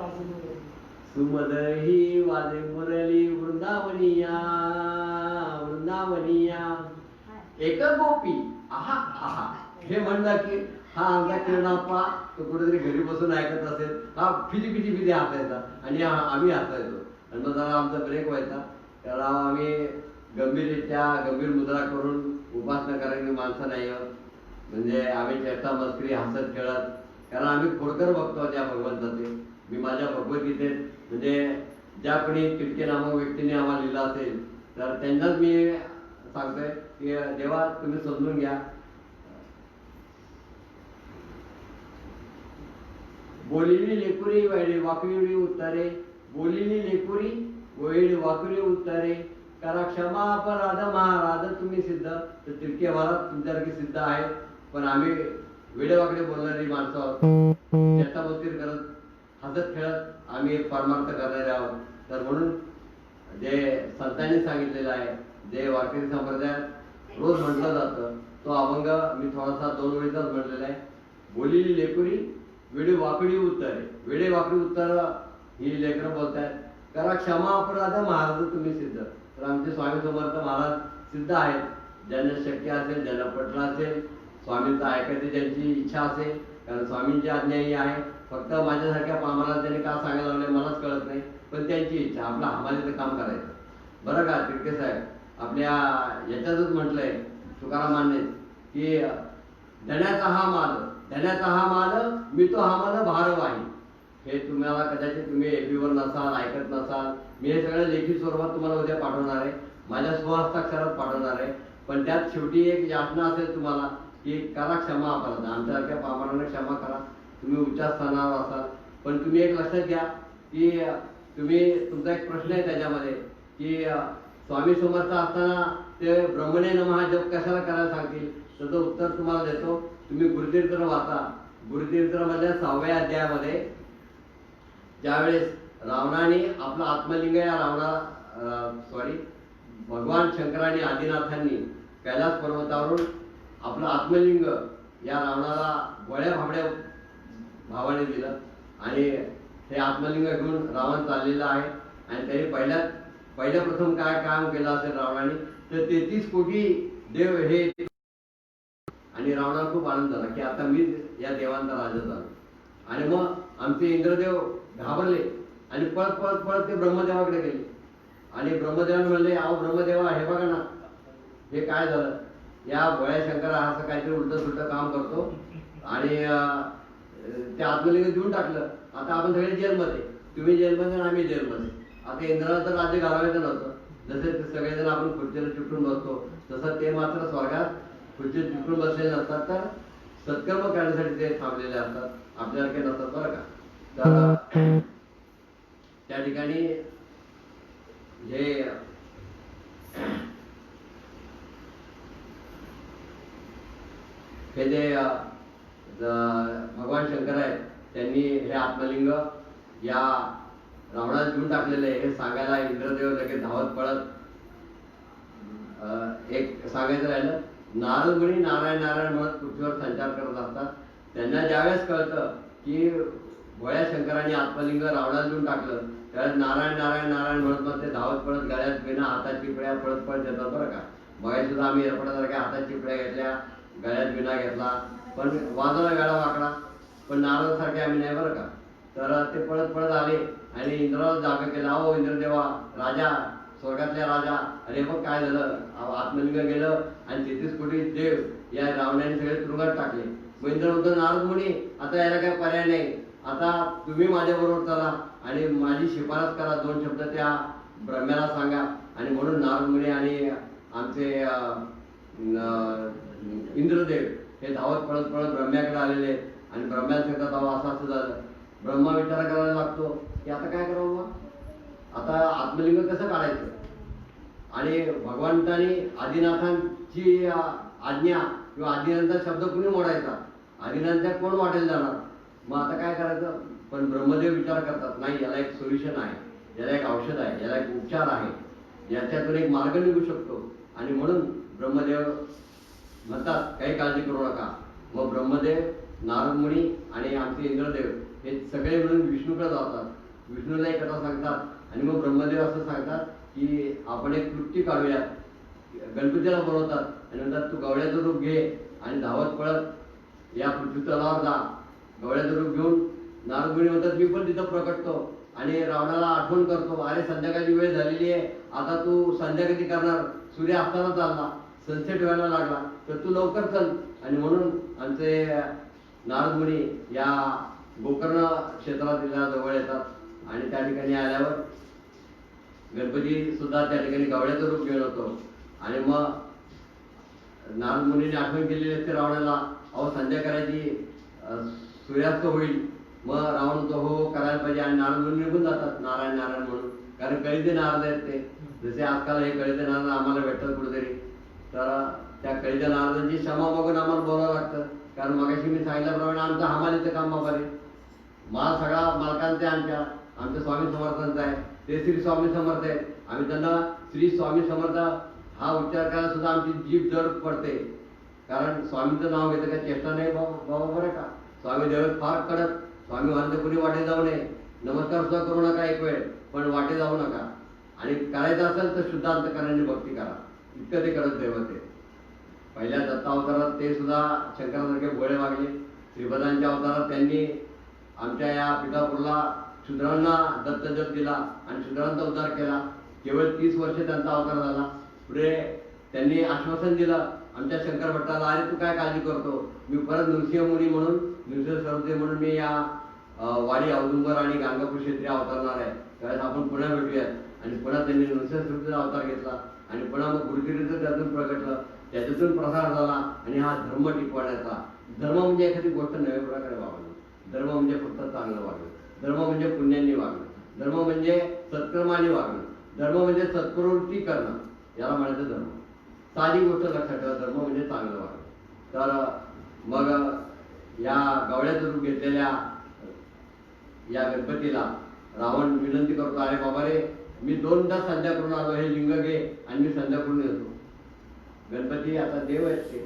वाजे मुरली वृंदावनिया वृंदावनिया एक गोपी आहा आहा हे म्हणलं की हा आमचा किरणाप्पा तो कुठेतरी घरी बसून ऐकत असेल हा फिजी हसायचा आणि आम्ही हसायचो. आणि मग जरा आमचा ब्रेक व्हायचा त्याला आम्ही गंभीर मुद्रा करून उपासना करायची माणसं नाही म्हणजे आम्ही चेष्टा मस्करी हसत खेळत कारण आम्ही खोडकर बघतो त्या भगवंताचे. मी माझ्या भगवद्गीतेत म्हणजे ज्या कोणी किटके नामक व्यक्तीने आम्हाला लिहिलं असेल तर त्यांनाच मी सांगतोय की देवा तुम्ही समजून घ्या. बोलिली लेकुरी वैडी वाकुळी उत्तरे बोलिली लेकुरी वैडी वाकुळी उत्तरे करा क्षमा अपराध महाराज तुम्ही सिद्ध. तर तिरके महाराज तुमच्यासारखे सिद्ध आहेत, पण आम्ही वेडेवाकडे बोलणारी माणसं आहोत, चेष्टामस्करी करत हसत खेळत आम्ही परमार्थ करणारे आहोत. तर म्हणून जे संतांनी सांगितलेलं आहे, जे वारकरी संप्रदायात रोज म्हटलं जातं, तो अभंग मी थोडासा 2 वेळीचाच म्हटलेला आहे. बोलिली लेकरी वेडे वाकडी उत्तर. वेडे वाकडी उत्तर ही लेकरं बोलतायत. करा क्षमा अपराध महाराज तुम्ही सिद्ध. तर आमचे स्वामी समर्थ महाराज सिद्ध आहेत. ज्यांना शक्य असेल, ज्यांना पटलं असेल, स्वामींचं ऐकायची ज्यांची इच्छा असेल, कारण स्वामींची आज्ञा ही आहे. फक्त माझ्यासारख्या पामाला त्यांनी का सांगायला लावले मलाच कळत नाही, पण त्यांची इच्छा, आपलं हमालीचं काम करायचं. बरं का तिरके साहेब, आपल्या याच्यातच म्हटलंय तुकारामांनी की धन्याचा हा माल, धन्याचा हा माल मी तो हमाल भारवाही. हे तुम्हाला कदाचित तुम्ही एपीवर नसाल, ऐकत नसाल. मी हे सगळं लेखी स्वरूपात तुम्हाला उद्या पाठवणार आहे, माझ्या स्वहस्ताक्षरात पाठवणार आहे. पण त्यात शेवटी एक याचना असेल तुम्हाला की करा क्षमा अपराध. आमच्यासारख्या पामरांना क्षमा करा. तुम्ही उच्च स्थानावर असाल, पण तुम्ही एक लक्षात घ्या की तुम्ही तुमचा एक प्रश्न आहे त्याच्यामध्ये की स्वामी समर्थ असताना ते ब्रह्मणे नमः जप कशाला करायला सांगतील. त्याचं उत्तर तुम्हाला देतो. तुम्ही गुरुतीर्थ वाचा. गुरुतीर्थमधल्या 6व्या अध्यायामध्ये ज्यावेळेस रावणाने आपला आत्मलिंग या भगवान शंकराने आदिनाथांनी कैलास पर्वतावरून आपलं आत्मलिंग या रावणाला गोळ्या भाबड्या भावाने दिलं, आणि हे आत्मलिंग घेऊन रावण चाललेला आहे. आणि त्याने पहिल्या प्रथम काय काम केलं असेल रावणाने, तर 33 कोटी देव हे, आणि रावणाला खूप आनंद झाला की आता मी या देवांचा राजा झालो. आणि मग आमचे इंद्रदेव घाबरले आणि पळत पळत पळत ते ब्रह्मदेवाकडे गेले. आणि ब्रह्मदेवाने म्हणले, अहो ब्रह्मदेवा, हे बघा ना, हे काय झालं, या भोळ्या शंकरा असं काहीतरी उलट सुलट काम करतो आणि ते आत्मलिंग देऊन टाकलं. आता आपण सगळे जेलमध्ये, तुम्ही जेलमध्ये आणि आम्ही जेलमध्ये. आता इंद्राला तर राज्य घालवायचं नव्हतं. जसे सगळेजण आपण खुर्चीला चिकटून बसतो, तसं ते मात्र स्वर्गात खुर्चीत चिकटून बसलेले नसतात, तर सत्कर्म करण्यासाठी ते थांबलेले असतात, आपल्यासारखे नसतात. बरं का. तर त्या ठिकाणी हे जे भगवान शंकर आहेत, त्यांनी हे आत्मलिंग या रावणाला देऊन टाकलेले हे सांगायला इंद्रदेव लगेच धावत पळत एक सांगायचं राहिलं. नारद मुनी नारायण नारायण म्हणत पृथ्वीवर संचार करत असतात. त्यांना ज्यावेळेस कळतं की भोळ्या शंकरांनी आत्मलिंग रावणाला देऊन टाकलं, त्यावेळेस नारायण नारायण नारायण म्हणत मग ते धावत पळत गळ्यात विना हातात चिपळ्या पळत पळत येतात. बरं का. बघायला सुद्धा आम्ही एरपडासारख्या हातात चिपळ्या घेतल्या, गळ्यात विना घेतला, पण वाजवला वेळा वाकडा, पण नारदासारखे आम्ही नाही. बरं का. तर ते पळत पळत आले आणि इंद्राला जागा केला. अहो इंद्रदेवा, राजा, स्वर्गातल्या राजा, अरे बघ काय झालं, आत्मलिंग गेलं आणि 33 कोटी देव या रावणाने सगळे तुरुंगात टाकले. मग इंद्र म्हणतो, नारद मुनी, आता याला काही पर्याय नाही, आता तुम्ही माझ्या बरोबर चला आणि माझी शिफारस करा, 2 शब्द त्या ब्रह्म्याला सांगा. आणि म्हणून नारद मुनी आणि आमचे इंद्रदेव हे धावत पळत पळत ब्रह्म्याकडे आलेले. आणि ब्रह्म्याला सांगतात, अहो असं असं झालं. ब्रह्मा विचार करायला लागतो की आता काय करावं, आता आत्मलिंग कसं काढायचं. आणि भगवंतानी आदिनाथांची आज्ञा किंवा आदिनाथांचा शब्द कुणी मोडायचा, आदिनाथांच्या कोण वाटेल जाणार, मग आता काय करायचं. पण ब्रह्मदेव विचार करतात, नाही, याला एक सोल्युशन आहे, याला एक औषध आहे, याला एक उपचार आहे, याच्यातून एक मार्ग निघू शकतो. आणि म्हणून ब्रह्मदेव म्हणतात, काही काळजी करू नका. मग ब्रह्मदेव, नारद मुनी आणि आमचे इंद्रदेव हे सगळे मिळून विष्णूकडे जातात. विष्णूला एक कथा सांगतात आणि मग ब्रह्मदेव असं सांगतात की आपण एक कृती काढूया. गणपतीला बोलवतात आणि म्हणतात, तू गवळ्याचं रूप घे आणि धावत पळत या पृथ्वी तलावर जा. गवळ्याचं रूप घेऊन नारद मुनी म्हणतात, मी पण तिथं प्रकटतो आणि रावणाला आठवण करतो, अरे संध्याकाळची वेळ झालेली आहे, आता तू संध्या कधी करणार, सूर्य असताना चालला, सनसेट व्हायला लागला, तर तू लवकर चल. आणि म्हणून आमचे नारद मुनी या गोकर्ण क्षेत्रातील जवळ येतात आणि त्या ठिकाणी आल्यावर गणपती सुद्धा त्या ठिकाणी गवळ्याचं रूप घेऊन होतो. आणि मग नारद मुनीने आठवण केलेली असते रावणाला, अहो संध्या करायची, सूर्यास्त होईल. मग रावण तो हो करायला पाहिजे आणि नारद मुनी निघून जातात नारायण नारायण म्हणून, कारण कळीचे नारद आहेत ते. जसे आजकाल हे कळीचे नारद आम्हाला भेटतात कुठेतरी, तर त्या कळीच्या नारदांची क्षमा मागून आम्हाला बोलावं लागतं. कारण मगाशी मी सांगितल्याप्रमाणे आमचं हमालीचं काम बाबा रे, माल सगळा मालकांचा आहे, आमच्या स्वामी समर्थांचा आहे. ते श्री स्वामी समर्थ आहेत. आम्ही त्यांना श्री स्वामी समर्थ हा उच्चार करायला सुद्धा आमची जीभ जड पडते. कारण स्वामींचं नाव घेतं का चेष्टा नाही बाबा बरं का. स्वामी देव फार कडक. स्वामी म्हणते कुणी वाटे जाऊ नये, नमस्कार सुद्धा करू नका एक वेळ, पण वाटे जाऊ नका. आणि करायचं असेल तर शुद्ध अंतकरणाने भक्ती करा. इतकं ते कडक दैवत आहे. पहिल्या दत्तावतारात ते सुद्धा शंकरासारखे भोळे वागले. श्रीपदांच्या अवतारात त्यांनी आमच्या या पिठापूरला शूद्रांना दत्तजप दिला आणि शूद्रांचा उद्धार केला. केवळ 30 वर्ष त्यांचा अवतार झाला. पुढे त्यांनी आश्वासन दिलं आमच्या शंकर भट्टाला, अरे तू काय काळजी करतो, मी परत नृसिंह मुनी म्हणून, नृसिंह सरस्वती म्हणून मी या वाडी औदुंबर आणि गाणगापूर क्षेत्री अवतरणार आहे. त्यावेळेस आपण पुन्हा भेटूयात. आणि पुन्हा त्यांनी नृसिंह सरस्वतीचा अवतार घेतला आणि पुन्हा मग गुरुकिरीचं त्यातून प्रगटलं, त्याच्यातून प्रसार झाला. आणि हा धर्म टिकवण्याचा, धर्म म्हणजे एखादी गोष्ट नव्या प्रकारे वागणं, धर्म म्हणजे फक्त चांगलं वागणं, धर्म म्हणजे पुण्यांनी वागणं, धर्म म्हणजे सत्कर्माने वागणं, धर्म म्हणजे सत्प्रवृत्ती करणं, याला म्हणायचं धर्म. साधी गोष्ट लक्षात ठेवा, धर्म म्हणजे चांगलं वागणं. तर मग या गवळ्याचं रूप घेतलेल्या या गणपतीला रावण विनंती करतो, अरे बाबा रे, मी 2दा संध्या करून आलो, हे लिंग घे आणि मी संध्या करून येतो. गणपती आता देव आहेत ते,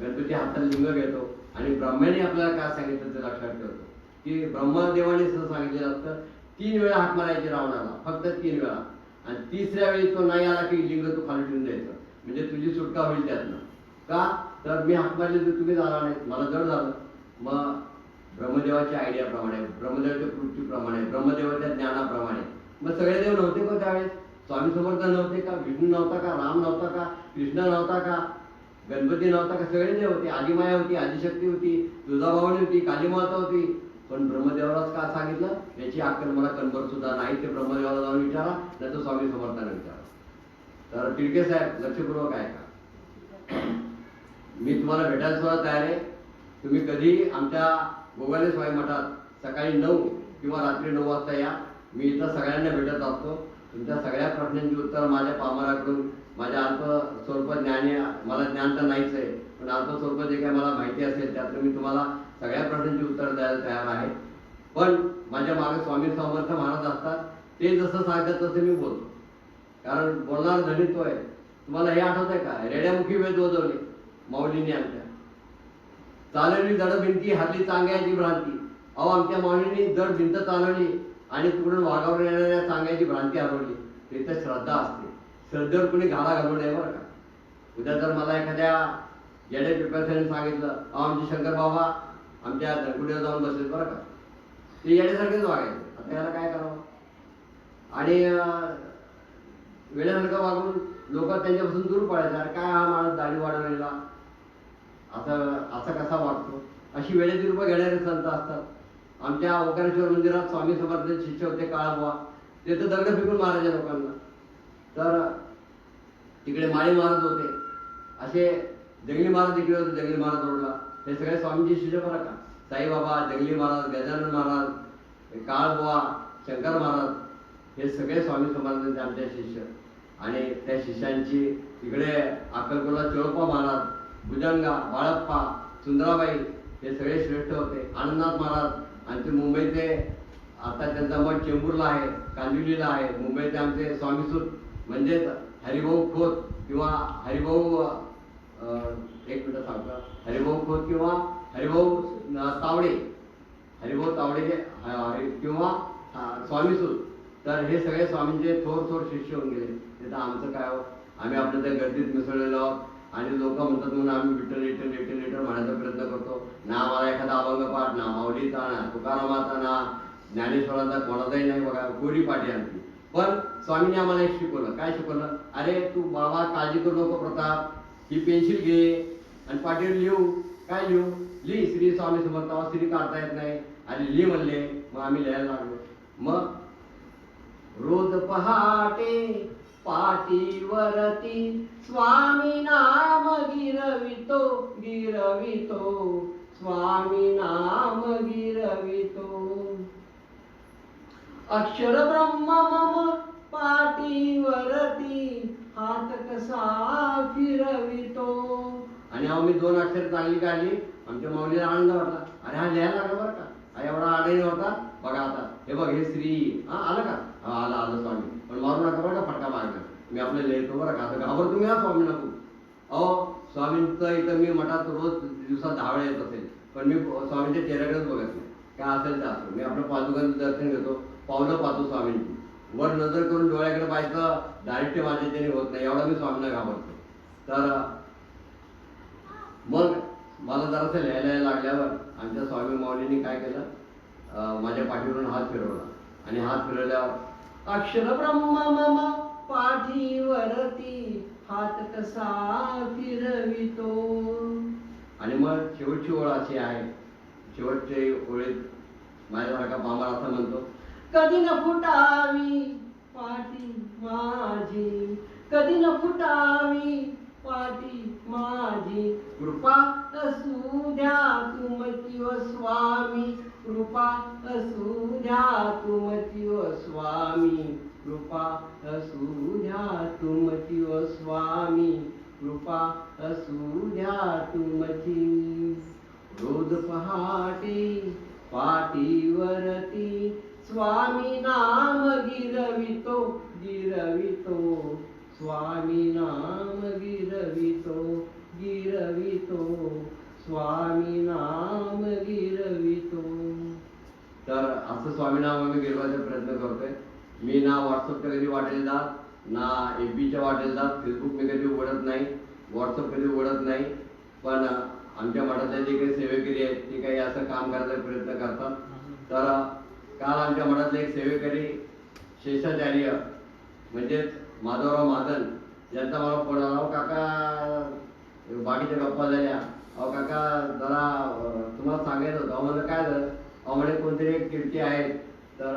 गणपती हातात लिंग घेतो आणि ब्रह्माने आपल्याला काय सांगितलं ते लक्षात ठेवतो की ब्रह्मदेवाने सुद्धा सांगितलेलं असतं 3 वेळा हाक मारायची रावणाला, फक्त 3 वेळा. आणि 3ऱ्या वेळी तो नाही आला की लिंग तू खाली ठेवून द्यायचं, म्हणजे तुझी सुटका होईल त्यातनं. का तर मी हाक मारली तर तुम्ही जाणार नाही, मला जड झालं. मग ब्रह्मदेवाच्या आयडियाप्रमाणे, ब्रह्मदेवाच्या कृतीप्रमाणे, ब्रह्मदेवाच्या ज्ञानाप्रमाणे मग सगळे देव नव्हते का त्यावेळेस? स्वामी समर्थ नव्हते का? विष्णू नव्हता का? राम नव्हता का? कृष्ण नव्हता का? गणपती नव्हता का? सगळे देव होते. आदिमाया होती, आदिशक्ती होती, तुळजाभवानी होती, कालीमाता होती. पण ब्रह्मदेवालाच का सांगितलं याची अक्कल मला कणभर सुद्धा नाही. ते ब्रह्मदेवाला जाऊन विचारा, नाही तर स्वामी समर्थांना विचारा. तर टिळके साहेब लक्षपूर्वक आहे का? मी तुम्हाला भेटायला सुद्धा तयार आहे. तुम्ही कधी आमच्या गोगाले स्वामी मठात सकाळी 9 किंवा रात्री 9 वाजता या. मी इथं सगळ्यांना भेटत असतो. तुमच्या सगळ्या प्रश्नांची उत्तर माझ्या पामराकडून, माझ्या अल्प स्वरूप ज्ञानी, मला ज्ञान तर नाहीच आहे, पण अल्प स्वरूप जे काही मला माहिती असेल त्यातलं मी तुम्हाला सगळ्या प्रश्नांची उत्तर द्यायला तयार आहे. पण माझ्या मागे स्वामी समर्थ महाराज असतात, ते जसं सांगतात तसं मी बोलतो. कारण बोलणार धनी तो आहे. तुम्हाला हे आठवत आहे का? रेड्यामुखी वेद वजवले माऊलींनी आमच्या, चालवली जड भिंती हरली चांग्याची भ्रांती. अहो आमच्या माऊलींनी जड भिंत चालवली आणि तिकडून वाघावर येणाऱ्या चांग्याची भ्रांती हरवली. ते तर श्रद्धा असते. श्रद्धेवर कुणी घाला घालू नये बरं का. उद्या जर मला एखाद्या येडे पिपासाने सांगितलं, अहो आमचे शंकर बाबा आमच्या धनकुडीवर जाऊन बसले बरं का, ते येड्यासारखेच वागायचे. आता याला काय करावं? आणि वेड्यासारखं वागून लोक त्यांच्यापासून दूर पडायचे. अरे काय हा माणूस दाढी वाढवलेला असा कसा वागतो? अशी वेळेची रूपं घेणारे संत असतात. आमच्या ओंकारेश्वर मंदिरात स्वामी समर्थांचे शिष्य होते काळाबुवा, ते तर दगड फेकून मारायचे लोकांना. तर तिकडे माळी महाराज होते, असे जंगली महाराज इकडे होते, जंगली महाराज रोडला. हे सगळे स्वामींचे शिष्य बरं का. साईबाबा, जंगली महाराज, गजानन महाराज, काळाबुवा, शंकर महाराज, हे सगळे स्वामी समर्थांचे आमचे शिष्य. आणि त्या शिष्यांची तिकडे अक्कलकोटला चोळप्पा महाराज, भुजंगा, बाळप्पा, सुंदराबाई, हे सगळे श्रेष्ठ होते. आनंदनाथ महाराज, आणि ते मुंबईचे, आता त्यांचा मठ चेंबूरला आहे, कांदिवलीला आहे. मुंबईचे आमचे स्वामीसूत म्हणजेच हरिभाऊ खोत किंवा हरिभाऊ, एक मिनिट सांगता, हरिभाऊ खोत किंवा हरिभाऊ तावडे, हरिभाऊ तावडे किंवा स्वामीसूत. तर हे सगळे स्वामींचे थोर शिष्य होऊन गेले. तिथं आमचं काय हो, आम्ही आपल्या त्या गर्दीत मिसळलेलो आहोत. आणि लोक म्हणतात म्हणून आम्ही विठ्ठल म्हणायचा प्रयत्न करतो. ना मला एखादा अभंग पाठ, ना माऊलीचा, ना तुकारामाचा, ना ज्ञानेश्वरांचा कोणाचाही नाही बघा, कोरी पाठी आमची. पण स्वामींनी आम्हाला एक शिकवलं. काय शिकवलं? अरे तू बाबा काळजी करू नको प्रताप, ही पेन्सिल घे आणि पाठीवर लिहू. काय लिहू? लिही श्री स्वामी समर्थावा. श्री काढता येत नाही आणि लिही म्हणले. मग आम्ही लिहायला लागलो. मग रोज पहाटे पाठीवरती स्वामी नाम गिरवितो, स्वामी नाम गिरवितो. अक्षर ब्रह्म मम पाठीवरती हात कसा फिरवितो. आणि अहो मी 2 अक्षर चांगली काढली. आमच्या माऊलीला आनंद वाटला. अरे हा लिहायला लागला बरं का, हा एवढा आडही नव्हता. बघा आता हे बघ, हे श्री आलं का, आलं आलं स्वामी. पण मारू नका बरं का फटका मारला. मी आपलं लिहितो बरं का, असं घाबर तुम्ही हा स्वामी नको. अहो स्वामींचं इथं मी मठात रोज दिवसात 10 वेळा येत असेल, पण मी स्वामींच्या चेहऱ्याकडेच बघत नाही. काय असेल ते असं. मी आपलं पादुकांचं दर्शन घेतो, पावलं पाहतो स्वामींची. वर नजर करून डोळ्याकडे पाहायचं डायरेक्ट माझ्या त्याने होत नाही, एवढा मी स्वामींना घाबरतो. तर मग मला जरासं लिहायला लागल्यावर आमच्या स्वामी माऊलींनी काय केलं, माझ्या पाठीवरून हात फिरवला. आणि हात फिरवल्यावर अक्षर ब्रह्म मम पाठीवरती हात कसा फिरवितो. आणि मग शेवटची ओळ अशी आहे, शेवटची ओळीत माझ्यासारखा पामर असं म्हणतो, कधी न फुटावी पाठी माझी, कधी न फुटावी पाठी माझी, कृपा असू द्या तुमची व स्वामी, कृपा असू द्या तुमची व स्वामी, कृपा असू द्या तुमची व स्वामी, कृपा असू द्या तुमची. रोज पहाटे पाठीवरती स्वामी नाम गिरवितो, गिरवितो, स्वामी नाम गिरवितो, गिरवितो, स्वामी नाम गिरवितो. तर असं स्वामी नाम आम्ही गिरवायचा प्रयत्न करतोय. मी ना व्हॉट्सअपच्या कधी वाटेल जात, ना FBच्या वाटेल जात, फेसबुक मी कधी उघडत नाही, व्हॉट्सअप कधी उघडत नाही. पण आमच्या मठातले जे काही सेवेकरी आहेत ते काही असं काम करायचा प्रयत्न करतात. तर काल आमच्या मठातले एक सेवेकरी शेषाचार्य म्हणजेच माधवराव महाजन यांचा मला फोन आला, अहो काका बाकीच्या गप्पा झाल्या, अहो काका जरा तुम्हाला सांगायचं होतं. अहो म्हणलं काय झालं, अहो म्हणे कोणतरी एक कीर्ती आहे, तर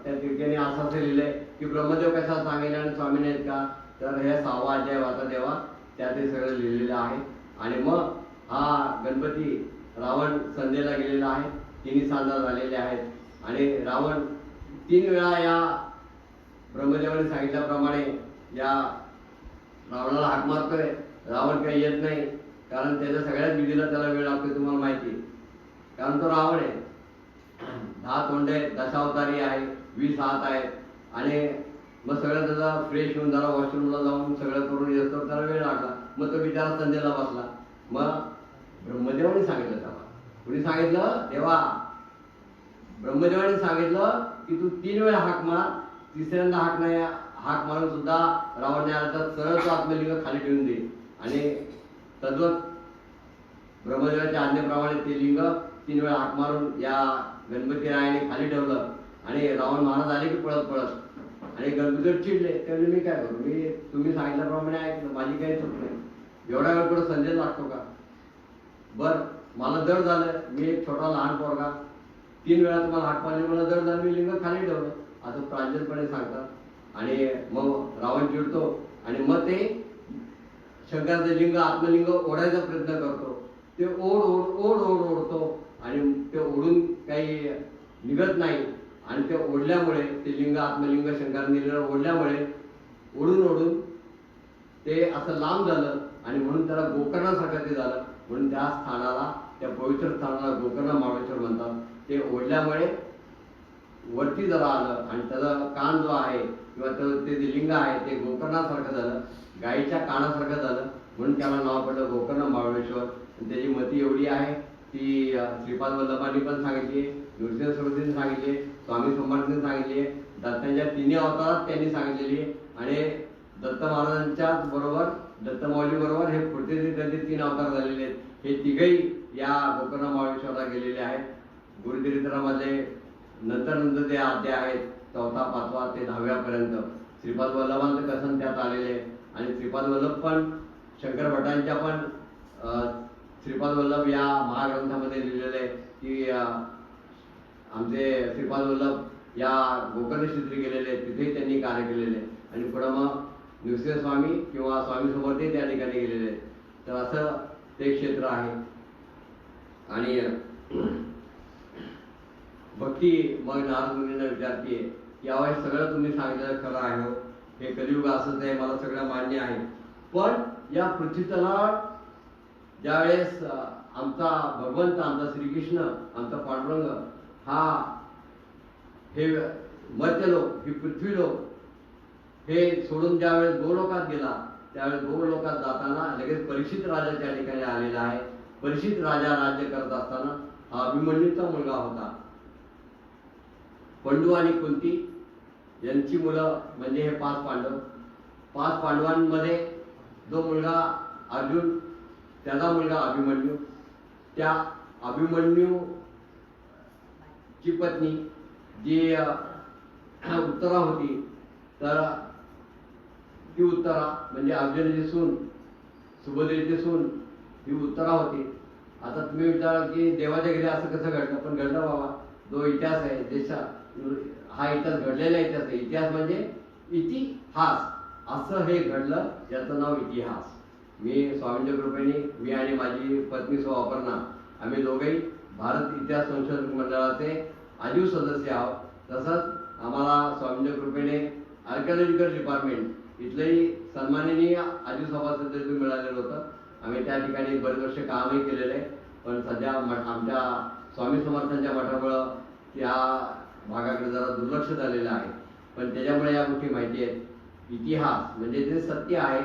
त्या कीर्तीने असं असं लिहिलंय की ब्रह्मदेव कशा सांगेल आणि स्वामी नाहीत का. तर हे 6वा अध्याय वाचा देवा, त्यात हे सगळं लिहिलेलं आहे. आणि मग हा गणपती रावण संध्येला गेलेला आहे, 3 सांजा झालेले आहेत. आणि रावण 3 वेळा या ब्रह्मदेवाने सांगितल्याप्रमाणे या रावणाला हाक मारतोय. रावण काही येत नाही, कारण त्याच्या सगळ्याच विधीला त्याला वेळ लागतो, तुम्हाला माहिती. कारण तो रावण आहे, 10 तोंडे, दशावतारी आहे, 20 हात आहेत. आणि मग सगळं त्याचा फ्रेश होऊन जरा वॉशरूमला जाऊन सगळं करून येतो, त्याला वेळ लागला. मग तो बिचारा संध्येला बसला. मग ब्रह्मदेवाने सांगितलं तेव्हा, कुणी सांगितलं, देवा ब्रह्मदेवाने सांगितलं की तू 3 वेळा हाक मार, 3ऱ्यांदा हाक मारून सुद्धा रावण नाही आला तर सरळ तो आत्मलिंग खाली ठेवून दे. आणि तद्वत ब्रह्मदेवाच्या आज्ञेप्रमाणे ते लिंग 3 वेळा हाक मारून या गणपती रायाने खाली ठेवलं. आणि रावण महाराज आले की पळत पळत, आणि गणपतीवर चिडले. त्यावेळी मी काय करू, मी तुम्ही सांगितल्याप्रमाणे ऐकलं, माझी काही चूक नाही. एवढा वेळ पुढे संदेश लागतो का. बर मला जड झालं, मी एक छोटा लहान पोरगा, 3 वेळा तुम्हाला हाक मारली, मला जड झालं, मी लिंग खाली ठेवलं, असं प्रांजलपणे सांगतात. आणि मग रावण चिडतो आणि मग ते शंकराचं लिंग आत्मलिंग ओढायचा प्रयत्न करतो. ते ओढ ओढ ओढ ओढ ओढतो आणि ते ओढून काही निघत नाही. आणि ते ओढल्यामुळे ते लिंग आत्मलिंग शंकराने ओढल्यामुळे ओढून ओढून ते असं लांब झालं. आणि म्हणून त्याला गोकर्णासारखं ते झालं. म्हणून त्या स्थानाला, त्या पवित्र स्थानाला गोकर्ण महाबळेश्वर म्हणतात. ते ओढल्यामुळे वरती जरा आलं आणि त्याचा कान जो आहे किंवा ते जे लिंग आहे ते गोकर्णासारखं झालं, गायीच्या कानासारखं झालं. म्हणून त्याला नाव पडलं गोकर्ण महाबळेश्वर. त्याची मती एवढी आहे ती श्रीपाद वल्लभांनी पण सांगितली, नृसिंह सरस्वतींनी सांगितली, स्वामी समर्थांनी सांगितली, दत्तांच्या 3 अवतारात त्यांनी सांगितलेली. आणि दत्त महाराजांच्याच बरोबर, दत्त माऊली बरोबर हे पुढचे त्यांचे 3 अवतार झालेले आहेत. हे तिघही या गोकर्ण महाबळेश्वरला गेलेले आहेत. गुरुचरित्रामध्ये नंतर जे अध्याय आहेत 4था 5वा ते 10व्यापर्यंत श्रीपाद वल्लभांचं कथन त्यात आलेले आहे. आणि श्रीपाद वल्लभ पण शंकर भटांच्या पण श्रीपाद वल्लभ या महाग्रंथामध्ये लिहिलेले आहे की आमचे श्रीपाद वल्लभ या गोकर्ण क्षेत्री गेलेले आहेत, तिथेही त्यांनी कार्य केलेले आहे. आणि पुढं मग नृसिंह स्वामी किंवा स्वामी समर्थही त्या ठिकाणी गेलेले आहेत. तर असं ते क्षेत्र आहे. आणि भक्ती मग नारद मुनींना विचारते यावेळेस सगळं तुम्ही सांगितलं खरं आहे हो, हे कलियुग असंच आहे, मला सगळं मान्य आहे. पण या पृथ्वीतलावर ज्यावेळेस आमचा भगवंत, आमचा श्रीकृष्ण, आमचा पांडुरंग हा हे मध्यलोक, ही पृथ्वी लोक हे सोडून ज्यावेळेस गोलोकात गेला, त्यावेळेस गोलोकात जाताना लगेच परीक्षित राजा त्या ठिकाणी आलेला आहे. परीक्षित राजा राज्य करत असताना हा अभिमन्यूचा मुलगा होता. पंडू आणि कुंती यांची मुलं म्हणजे हे 5 पांडव. 5 पांडवांमध्ये जो मुलगा अर्जुन, त्याचा मुलगा अभिमन्यू. त्या अभिमन्यूची पत्नी जी उत्तरा होती, तर ती उत्तरा म्हणजे अर्जुनाची सून, सुभद्रेची सून ही उत्तरा होती. आता तुम्ही विचाराल की देवाच्या घरी असं कसं घडलं? पण घडलं बाबा. जो इतिहास आहे देशा, हा इतिहास घडलेला इतिहास आहे. इतिहास म्हणजे इतिहास, असं हे घडलं, याचं नाव इतिहास. मी स्वामींच्या कृपेने, मी आणि माझी पत्नी सो अपर्णा, आम्ही दोघेही भारत इतिहास संशोधक मंडळाचे आजीव सदस्य आहोत. तसंच आम्हाला स्वामींच्या कृपेने आर्किओलॉजिकल डिपार्टमेंट इथलंही सन्माननीय आजीव सभासदत्व मिळालेलं होतं. आम्ही त्या ठिकाणी बरेच वर्ष कामही केलेलं आहे. पण सध्या आमच्या स्वामी समर्थांच्या मठामुळं त्या भागाकडे जरा दुर्लक्ष झालेलं आहे. पण त्याच्यामुळे या गोष्टी माहिती आहेत. इतिहास म्हणजे जे सत्य आहे,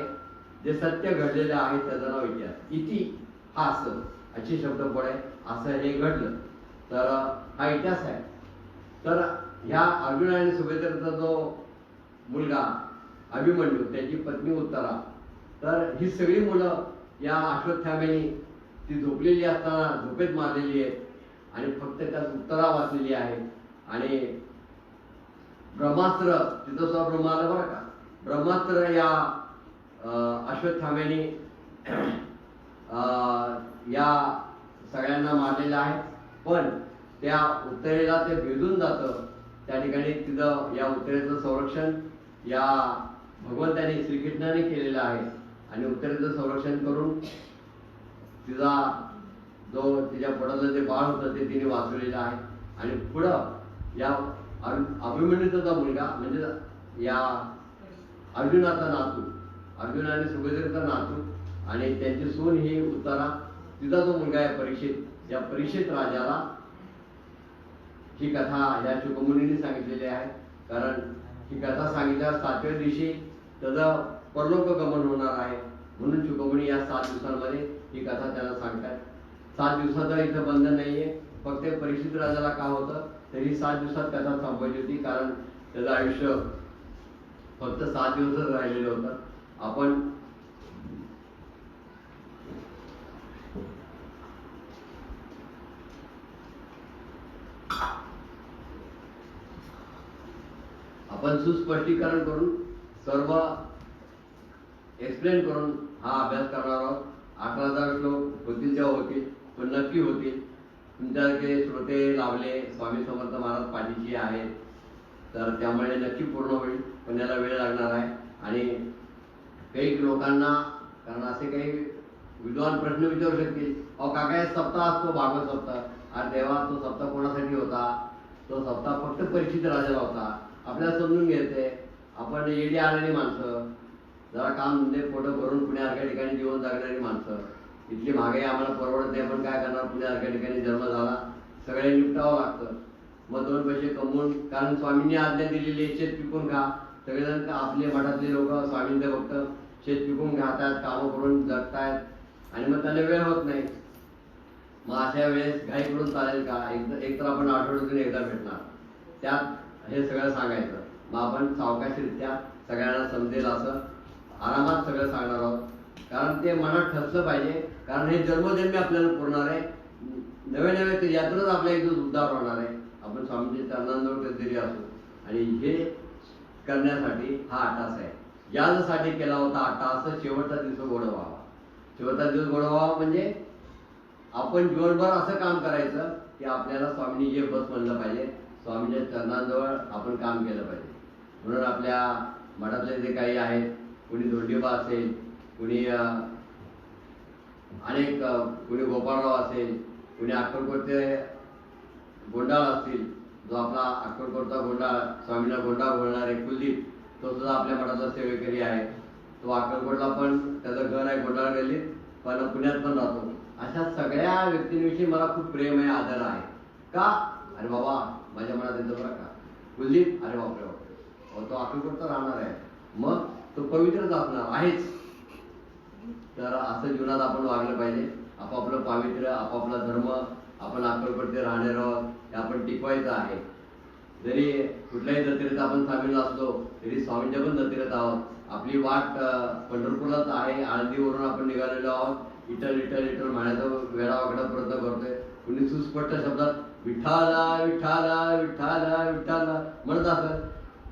जे सत्य घडलेलं आहे त्याचं नाव इतिहास. इतिहास अशी शब्दफळ आहे. असं हे घडलं तर हा इतिहास आहे. तर ह्या अर्जुन आणि सुभद्रेचा जो मुलगा अभिमन्यू, त्याची पत्नी उत्तरा, तर ही सगळी मुलं या अश्वत्थाम्याने ती झोपलेली असताना झोपेत मारलेली आहेत आणि फक्त त्यात उत्तरा वाचलेली आहे. आणि ब्रह्मास्त्र, तिथं सुद्धा ब्रह्म आलं बरं का, ब्रह्मास्त्र या अश्वत्थाम्याने या सगळ्यांना मारलेलं आहे. पण त्या उत्तरेला ते भेदून जातं. त्या ठिकाणी तिथं या उत्तरेचं संरक्षण या भगवंताने, श्रीकृष्णाने केलेलं आहे. आणि उत्तरेचं संरक्षण करून तिचा तिच्या पोटातलं जे बाळ होतं ते तिने वाचवलेलं आहे. आणि पुढं या अभिमन्यूचा जो मुलगा म्हणजे या अर्जुनाचा नातू, अर्जुन आणि सुभद्रेचा नातू आणि त्यांची सून ही उत्तरा, तिचा जो मुलगा आहे परीक्षित, या परीक्षित राजाला ही कथा या शुकमुनींनी सांगितलेली आहे. कारण ही कथा सांगितल्यावर 7व्या दिवशी त्याचं परलोक गमन होणार आहे. म्हणून शुकमुनी या 7 दिवसांमध्ये ही कथा त्याला सांगतात. 7 दिवसाचं इथं बंधन नाहीये. फक्त परीक्षित राजाला का होतं तरी 7 दिवसात कथा संपवायची होती. कारण त्याचं आयुष्य फक्त 7 दिवसच राहिलेलं होतं. आपण सुस्पष्टीकरण करून सर्व एक्सप्लेन करून हा अभ्यास करणार आहोत. 18,000 श्लोक होतील तेव्हा होतील, पण नक्की होतील. तुमच्यासारखे श्रोते लावले स्वामी समर्थ महाराज पाठीशी आहेत, तर त्यामुळे नक्की पूर्ण होईल. पण याला वेळ लागणार आहे. आणि काही लोकांना, कारण असे काही विद्वान प्रश्न विचारू शकतील, अहो काका सप्ताह असतो भागवत सप्ताह, अरे देवा तो सप्ताह कोणासाठी होता? तो सप्ताह फक्त परीक्षित राजाला होता. आपल्याला समजून घ्यायचंय, आपण येडी आलेली माणसं, जरा काम धंदे पोटं भरून पुण्यासारख्या ठिकाणी जीवन जगणारी माणसं, इथली महागाई आम्हाला परवडत नाही. आपण काय करणार? पुण्यासारख्या ठिकाणी जन्म झाला, सगळे निपटावं लागतं. मग 2 पैसे कमवून, कारण स्वामींनी आज्ञा दिलेली शेत पिकून खा. सगळेजण आपले मठातले लोक स्वामींचे भक्त शेत पिकून खातात, कामं करून जगतायत आणि मग त्यांना वेळ होत नाही. मग अशा वेळेस घाई करून चालेल का? एक तर आपण आठवड्यातून एकदा भेटणार, त्यात हे सगळं सांगायचं. मग आपण सावकाशरित्या सगळ्यांना समजेल असं आरामात सगळं सांगणार आहोत. कारण ते मनात ठसलं पाहिजे. कारण हे जन्मजन्मी आपल्याला पुरणार आहे. नवे नवे यातूनच आपल्या इथं उद्धार होणार आहे. आपण स्वामींच्या चरणांजवळ कधीतरी असू. आणि हे करण्यासाठी हा अट्टास आहे. यासाठी केला होता अट्टास, शेवटचा दिवस गोड व्हावा. शेवटचा दिवस गोड व्हावा म्हणजे आपण जीवनभर असं काम करायचं की आपल्याला स्वामींनी जे बस म्हणलं पाहिजे, स्वामींच्या चरणांजवळ आपण काम केलं पाहिजे. म्हणून आपल्या मठातले जे काही आहेत, कुणी धोंडीबा असेल, कुणी कुणी गोपाळराव असेल, कुणी अक्कलकोटचे गोंडाळ असतील, जो आपला अक्कलकोटचा गोंडा स्वामींना गोंडा बोलणारे कुलदीप, तो सुद्धा आपल्या मठाचा सेवेकरी आहे. तो अक्कलकोटला पण त्याचं घर आहे गोंडाळ गल्लीत, पण पुण्यात पण राहतो. अशा सगळ्या व्यक्तींविषयी मला खूप प्रेम आहे, आदर आहे. का? अरे बाबा माझ्या मनात येतं बरं का, कुलदीप अरे बापरे बापरे, तो अक्कलकोटचा राहणार आहे, मग तो पवित्रच असणार आहेच. तर असं जीवनात आपण वागलं पाहिजे. आपापलं पावित्र्य, आपापला धर्म, आपण अक्कलकोटचे राहणार आहोत, हे आपण टिकवायचं आहे. जरी कुठल्याही जत्रेत आपण सामील असलो तरी स्वामींच्या पण जत्रेत आहोत. आपली वाट पंढरपूरलाच आहे. आळंदीवरून आपण निघालेलो आहोत. विठ्ठल विठ्ठल विठ्ठल म्हणायचा वेळावाकडा प्रयत्न करतोय. कुणी सुस्पष्ट शब्दात विठ्ठला विठ्ठला विठ्ठला विठ्ठला म्हणत असत,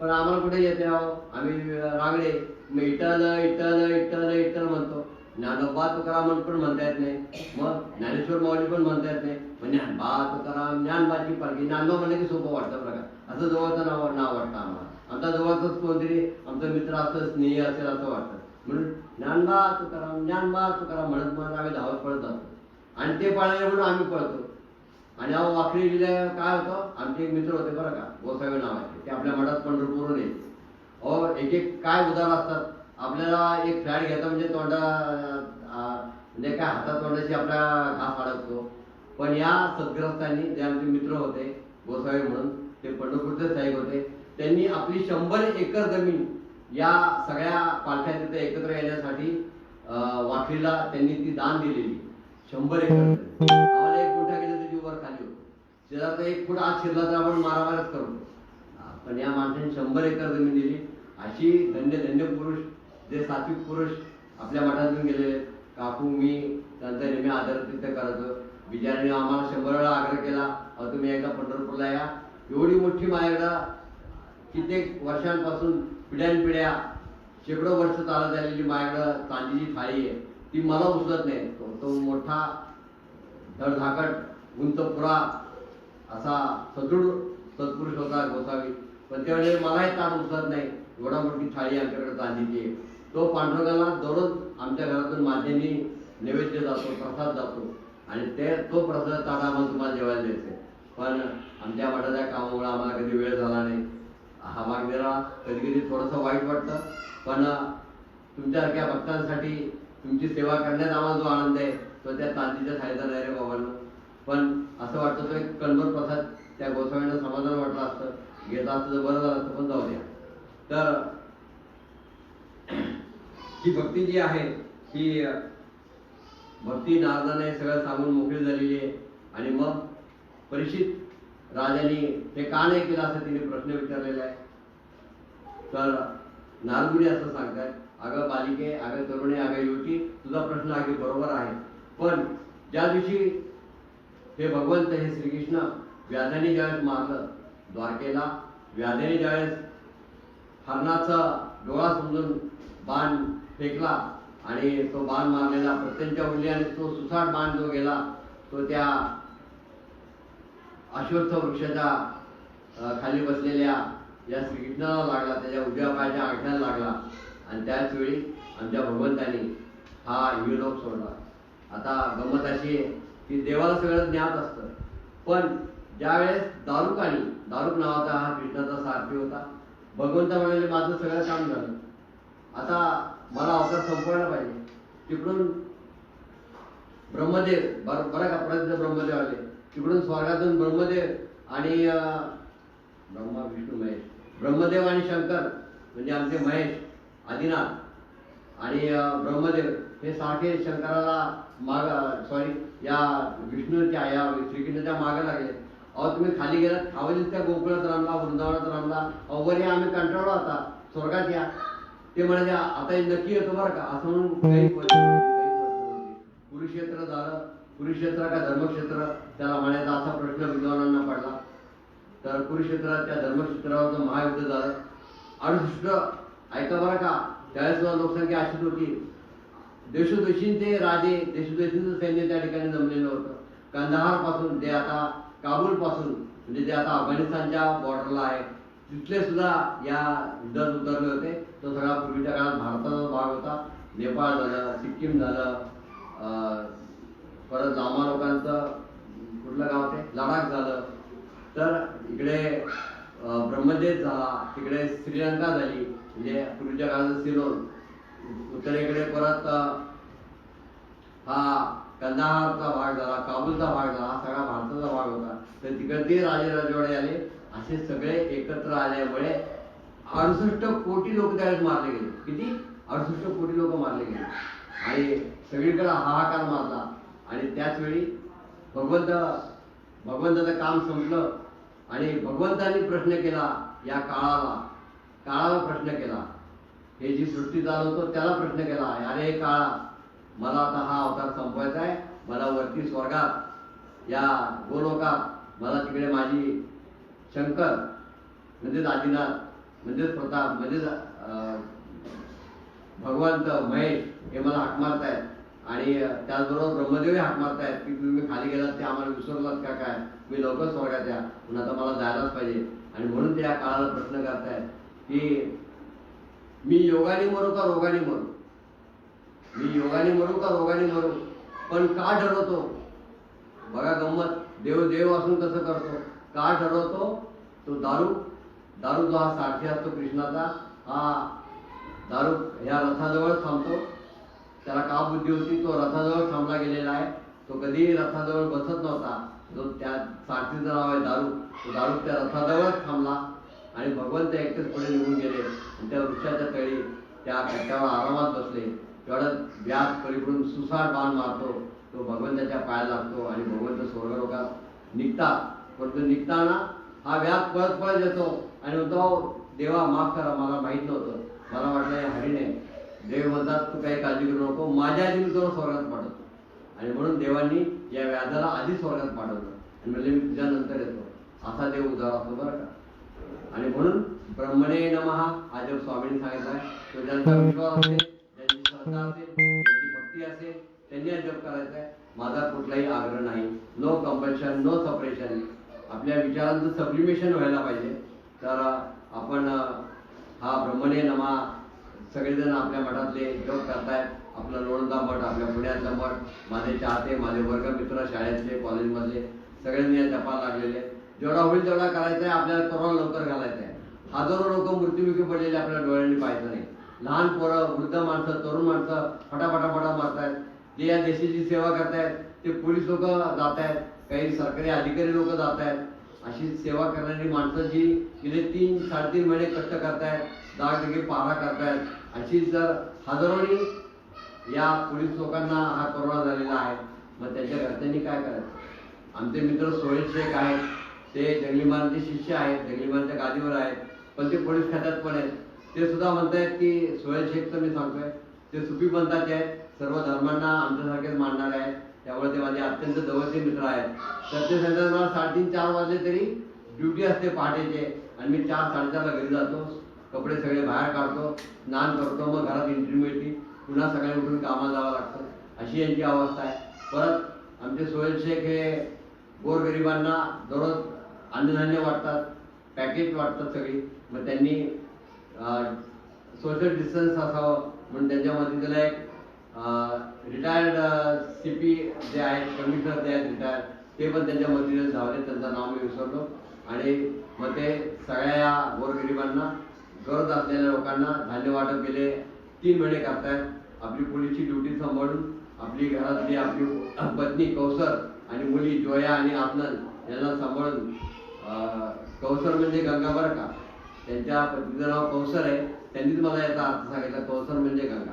पण आम्हाला कुठे येते आहो, आम्ही रांगडे विठ्ठल विठ्ठल विठ्ठल विठ्ठल म्हणतो. ज्ञानोबा तुकाराम पण म्हणता येत नाही, मग ज्ञानेश्वर माऊली पण म्हणता येत नाही. मग ज्ञानबा तुकाराम, ज्ञानबाची पालखी, ज्ञानबा म्हणलं की सोपं वाटतं बरं का, असं जवळचं नाव वाटतं आम्हाला. आमचा जवळच कोणतरी आमचा मित्र असं स्नेही असेल असं वाटतं, म्हणून ज्ञानबा तुकाराम ज्ञानबा तुकाराम म्हणत म्हणत आम्ही धावत पळत जातो. आणि ते पळाले म्हणून आम्ही पळतो. आणि अहो वाकडी जिल्ह्यात काय होतं, आमचे एक मित्र होते बरं का, गोसावी नावाचे, ते आपल्या मठात पंढरपूरहून येते. अहो एक एक काय उदाहरण असतात. आपल्याला एक फ्लॅट घ्यायचा म्हणजे तोंडा म्हणजे काय हातात तोंडाची आपल्या घास अडकतो. पण या सद्ग्रस्तांनी, जे आमचे मित्र होते गोसावी म्हणून, ते पंढरपूरचे स्थायिक होते, त्यांनी आपली 100 एकर जमीन या सगळ्या पालख्या तिथे एकत्र येण्यासाठी वाखरीला त्यांनी ती दान दिलेली. 100 एकर. आम्हाला 1 गुंठा गेलं तर जीव वर खाली होतो. शेजारचा 1 फूट आत शिरला तर आपण मारामारच करतो. पण या माणसाने 100 एकर जमीन दिली. अशी धन्य धन्य पुरुष, जे सात्विक पुरुष आपल्या मठातून गेले, काकू मी त्यांचा नेहमी आदर तिथे करायचो. बिचाराने आम्हाला 100 वेळा आग्रह केला, तुम्ही एकदा पंढरपूरला या. एवढी मोठी माझ्याकडं कित्येक वर्षांपासून पिढ्यानपिढ्या शेकडो वर्ष चालत आलेली माझ्याकडं चांदीची थाळी आहे, ती मला उचलत नाही. तो मोठा धडधाकट उंच पुरा असा सदृढ सत्पुरुष होता गोसावी, पण त्यावेळेस मलाही ताट उचलत नाही. एवढा मोठी थाळी आमच्याकडे चांदीची आहे. तो पांडुरंगाला दररोज आमच्या घरातून माझ्यांनी नैवेद्य जातो, प्रसाद जातो, आणि तो प्रसाद ताट आम्हाला तुम्हाला जेवायला द्यायचे. पण आमच्या मठाच्या कामामुळे आम्हाला कधी वेळ झाला नाही. हा भाग जरा कधी कधी थोडंसं वाईट वाटतं, पण तुमच्यासारख्या भक्तांसाठी तुमची सेवा करण्यात आम्हाला जो आनंद आहे तो त्या चांदीच्या थाळीचा नाही रे बाबांनो. पण असं वाटतं तो एक कणभर प्रसाद त्या गोसाव्यांना समाधान वाटलं असतं, घेतलं असतं तर बरं झालं असतं, पण जाऊ द्या. तर ही भक्ती जी आहे, ही भक्ती नारदाने सगळं सांगून मोकळी झालेली आहे. आणि मग परीक्षित राजाने हे का नाही केलं असं तिने प्रश्न विचारलेला आहे. तर नारदमुनी असं सांगतात, अगं बालिके, अगं तरुणे, अगं युवती, तुझा प्रश्न अगदी बरोबर आहे. पण ज्या दिवशी हे भगवंत, हे श्रीकृष्ण व्याधाने ज्यावेळेस मारलं द्वारकेला, व्याधाने ज्यावेळेस हरणाचा डोळा समजून बाण फेकला आणि तो बाण मारलेला प्रत्यंच्या उल्ल्याने तो सुसाट बाण जो गेला तो त्या अश्वत्थ वृक्षाच्या खाली बसलेल्या या श्रीकृष्णाला लागला, त्याच्या उजव्या पायाच्या अंगठ्याला लागला. आणि त्याच वेळी आमच्या भगवंतांनी हा युलोक सोडला. आता गंमत अशी आहे की देवाला सगळं ज्ञात असतं, पण ज्यावेळेस दारुक नावाचा हा कृष्णाचा सारथी होता, भगवंता म्हणाले माझं सगळं काम झालं, आता मला अवतार संपवायला पाहिजे. तिकडून ब्रह्मदेव बरं का, प्रसिद्ध ब्रह्मदेव आले. तिकडून स्वर्गातून ब्रह्मदेव आणि ब्रह्मा विष्णू महेश, ब्रह्मदेव आणि शंकर म्हणजे आमचे महेश आदिनाथ आणि ब्रह्मदेव हे सारखे शंकराला या विष्णूच्या या श्रीकृष्णाच्या मागे लागले. अहो तुम्ही खाली गेलात, खावलीत त्या गोकुळात रामला, वृंदावनात रामला, अवघर या आम्ही कंटाळलो, आता स्वर्गात या. ते म्हणाले आता नक्की येतो बरं का, असं म्हणून काही कुरुक्षेत्र झालं. कुरुक्षेत्र का धर्मक्षेत्र त्याला म्हणायचा असा प्रश्न विद्वानांना पडला. तर कुरुक्षेत्रात त्या धर्मक्षेत्रावरचं महायुद्ध झालं. 68 ऐका बरं का, त्यावेळेस लोकसंख्या अशीच होती. देशोदेशींचे राजे, देशोदेशींचं सैन्य त्या ठिकाणी जमलेलं होतं. कंदाहार पासून ते आता काबूल पासून, म्हणजे ते आता अफगाणिस्तानच्या बॉर्डरला आहे, तिथले सुद्धा या युद्धात उतरले होते. तो सगळा पूर्वीच्या काळात भारताचा भाग होता. नेपाळ झालं, सिक्कीम झालं, परत लामा लोकांचं कुठलं गाव ते लडाख झालं. तर इकडे ब्रह्मदेश झाला, तिकडे श्रीलंका झाली, म्हणजे पूर्वीच्या काळात सिलोन, उत्तरेकडे परत हा कंदाहारचा भाग झाला, काबूलचा भाग झाला, हा सगळा भारताचा भाग होता. तर तिकडे राजे राजवाडे आले, असे सगळे एकत्र आल्यामुळे 68 कोटी लोक त्यावेळेस मारले गेले. किती? 68 कोटी लोक मारले गेले आणि सगळीकडे हाहाकार मारला. आणि त्याच वेळी भगवंताचं काम संपलं आणि भगवंतांनी प्रश्न केला, या काळाला प्रश्न केला, हे जी सृष्टी चालवतो त्याला प्रश्न केला, अरे काळा, मला आता हा अवतार संपवायचा आहे, मला वरती स्वर्गात या गोलोकात मला तिकडे माझी शंकर म्हणजेच आदिनाथ म्हणजेच प्रताप म्हणजेच भगवंत महेश हे मला हाक मारतायत आणि त्याचबरोबर ब्रह्मदेवही हाक मारतायत की तुम्ही खाली गेलात ते आम्हाला विसरलात का काय, मी लवकर स्वर्गात या, पण आता मला जायलाच पाहिजे. आणि म्हणून त्या काळाला प्रश्न करतायत की मी योगाने मरू का रोगाने मरू, मी योगाने मरू का रोगाने मरू, पण का ठरवतो? बघा गंमत, देव असून कसं करतो, का ठरवतो? तो दारू जो हा सारथी असतो कृष्णाचा, हा दारू ह्या रथाजवळ थांबतो. त्याला का बुद्धी होती? तो रथाजवळ थांबला गेलेला आहे, तो कधीही रथाजवळ बसत नव्हता. जो त्या सारथीचं नाव आहे दारू, तो दारू त्या रथाजवळच थांबला आणि भगवंत एकटेच पुढे निघून गेले आणि त्या वृक्षाच्या तळी त्या कट्ट्यावर आरामात बसले. तेवढं व्यास पलीकडून सुसाट बाण मारतो, तो भगवंताच्या पायाला लागतो आणि भगवंत स्वर्गलोकात निघतात. परंतु निघताना हा व्यास पळत येतो आणि म्हणतो, देवा माफ करा, मला माहित नव्हतं, मला वाटलं हे हरिणे. देव म्हणतात, तू काही काळजी करू नको, माझ्या आधी मी तुला स्वर्गात पाठवतो. आणि म्हणून देवांनी या व्याधाला आधी स्वर्गात पाठवलं आणि म्हणजे मी तुझ्या नंतर येतो, असा देव उदार असतो बरं का. आणि म्हणून ब्रह्मणे नमः हा जप स्वामींनी सांगितला आहे. तो ज्यांचा विश्वास असेल, ज्यांची श्रद्धा असेल, ज्यांची भक्ती असेल, त्यांनी हा जप करायचा आहे. माझा कुठलाही आग्रह नाही, नो कंपल्शन, नो सपरेशन. आपल्या विचारांचं सब्लिमेशन व्हायला पाहिजे. तर आपण हा ब्रह्मणे नमः सगळेजण आपल्या मठातले जप करतायत. आपला लोणचा मठ, आपल्या पुण्यातला मठ, माझे चाहते, माझे वर्गमित्र, शाळेतले, कॉलेजमधले सगळ्यांनी या जपाला लागलेले. जेवढा होईल तेवढा करायचा आहे, आपल्याला करोना लवकर घालायचं आहे. हजारो लोक मृत्युमुखी पडलेले आपल्या डोळ्यांनी पाहायचं नाही. लहान पोरं, वृद्ध माणसं, तरुण माणसं फटाफटा मारतायत. जे या देशाची सेवा करतायत ते पोलीस लोक जात आहेत, काही सरकारी अधिकारी लोक जात आहेत. अशी सेवा करणारी माणसं जी गेले 3-3.5 महिने कष्ट करतायत, दागदगी पहारा करतायत, अशी जर हजारोनी या पोलीस लोकांना हा कोरोना झालेला आहे, मग त्यांच्या घरच्यांनी काय करायचं? आमचे मित्र सोहेल शेख आहेत, ते जंगलीमानचे शिष्य आहेत, जंगलीमानच्या गादीवर आहेत, पण ते पोलीस खात्यात पण आहेत. ते सुद्धा म्हणतायत की सोहेल शेख तर मी सांगतोय ते सुफी पंथाचे आहेत, सर्व धर्मांना आमच्यासारखेच मानणारे आहेत, त्यामुळे ते माझे अत्यंत जवळचे मित्र आहेत. तर ते सांगतात मला 3:30-4 वाजले तरी ड्युटी असते पहाटेचे आणि मी 4-4:30ला घरी जातो, कपडे सगळे बाहेर काढतो, स्नान करतो, मग घरात एंट्री मिळते, पुन्हा सकाळी उठून कामाला जावं लागतं. अशी यांची अवस्था आहे. परत आमचे सोहेल शेख हे गोरगरिबांना दररोज अन्नधान्य वाटतात, पॅकेट वाटतात सगळी. मग त्यांनी सोशल डिस्टन्स असावं म्हणून त्यांच्यामध्ये त्याला एक रिटायर्ड CP जे आहेत, कमिशनर जे आहेत रिटायर्ड, ते पण त्यांच्या मदतीने धावले, त्यांचं नाव मी विसरलो. आणि मग ते सगळ्या या गोरगरिबांना, गरज असलेल्या लोकांना धान्य वाटप केले. 3 महिने करतायत. आपली पोलीसची ड्युटी सांभाळून आपली घरातली आपली पत्नी कौसर आणि मुली जोया आणि आफनन यांना सांभाळून, कौसर म्हणजे गंगा बरं का, त्यांच्या पत्नीचं नाव कौसर आहे. त्यांनीच मला याचा अर्थ सांगितला, कौसर म्हणजे गंगा.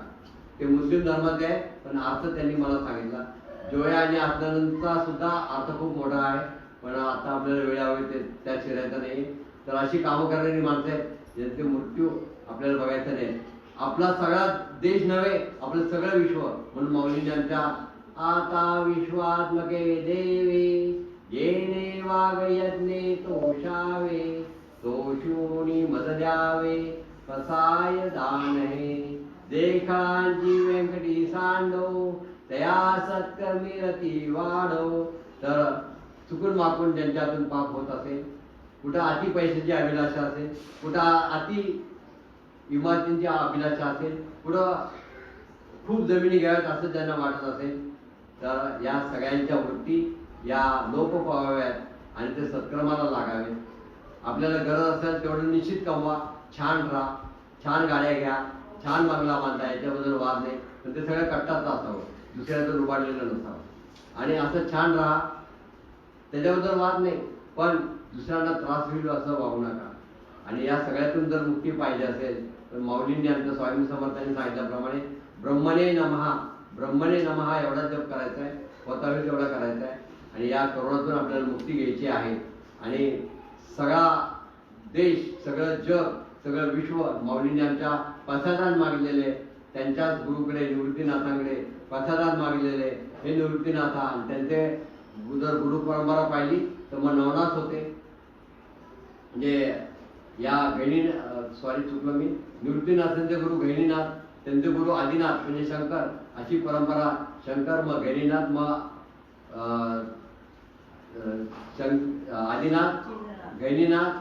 ते मुस्लिम धर्माचे आहे, पण अर्थ त्यांनी मला सांगितला. जोया आणि आफननचा सुद्धा अर्थ खूप मोठा आहे, पण आता आपल्याला वेळ हवी त्या शिरायचा नाही. तर अशी कामं करणारी माणसं आहेत ज्यांचे मृत्यू आपल्याला बघायचा नाही. आपला सगळा देश नव्हे, आपलं सगळं विश्व. म्हणून मौलींच्या आता विश्वात्मके देवे येणे वाग यज्ञे तोषावे, तोषूनी मद द्यावे कसाय दान हे, देखांची व्यंकटी सांडो तया सत्कर्मी रती वाढो. तर चुकून माकून ज्यांच्या हातून पाप होत असेल, कुठं अति पैशाची अभिलाषा असेल, कुठं अति इमारतींची अभिलाषा असेल, कुठं खूप जमिनी घ्याव्यात असं ज्यांना वाटत असेल, तर या सगळ्यांच्या वृत्ती या लोप पावाव्यात आणि ते सत्कर्माला लागावे. आपल्याला गरज असेल तेवढं निश्चित कमवा, छान राहा, छान गाड्या घ्या, छान बंगला बांधा, याच्याबद्दल वाद नाही. पण ते सगळं कट्टाचं असावं, दुसऱ्याचं लुबाडलेलं नसावं. आणि असं छान राहा, त्याच्याबद्दल वाद नाही, पण दुसऱ्यांना त्रास होईल असं वागू नका. आणि या सगळ्यातून जर मुक्ती पाहिजे असेल तर माऊलींनी आमच्या स्वामी समर्थांनी सांगितल्याप्रमाणे ब्रह्मणे नमः, ब्रह्मणे नमः एवढा जप करायचा आहे, स्वतःवर एवढा करायचा आहे. आणि या करोनातून आपल्याला मुक्ती घ्यायची आहे. आणि सगळा देश, सगळं जग, सगळं विश्व माऊलींनी आमच्या प्रसादान मागलेले, त्यांच्याच गुरुकडे निवृत्तीनाथांकडे प्रसादान मागलेले. हे निवृत्तीनाथ आणि त्यांचे जर गुरु परंपरा पाहिली तर मग नवनाथ होते. म्हणजे या चुकलो मी, निवृत्तीनाथांचे गुरु गहिनीनाथ, त्यांचे गुरु आदिनाथ म्हणजे शंकर, अशी परंपरा. शंकर मग गहिनीनाथ, मग आदिनाथ, गहिनीनाथ,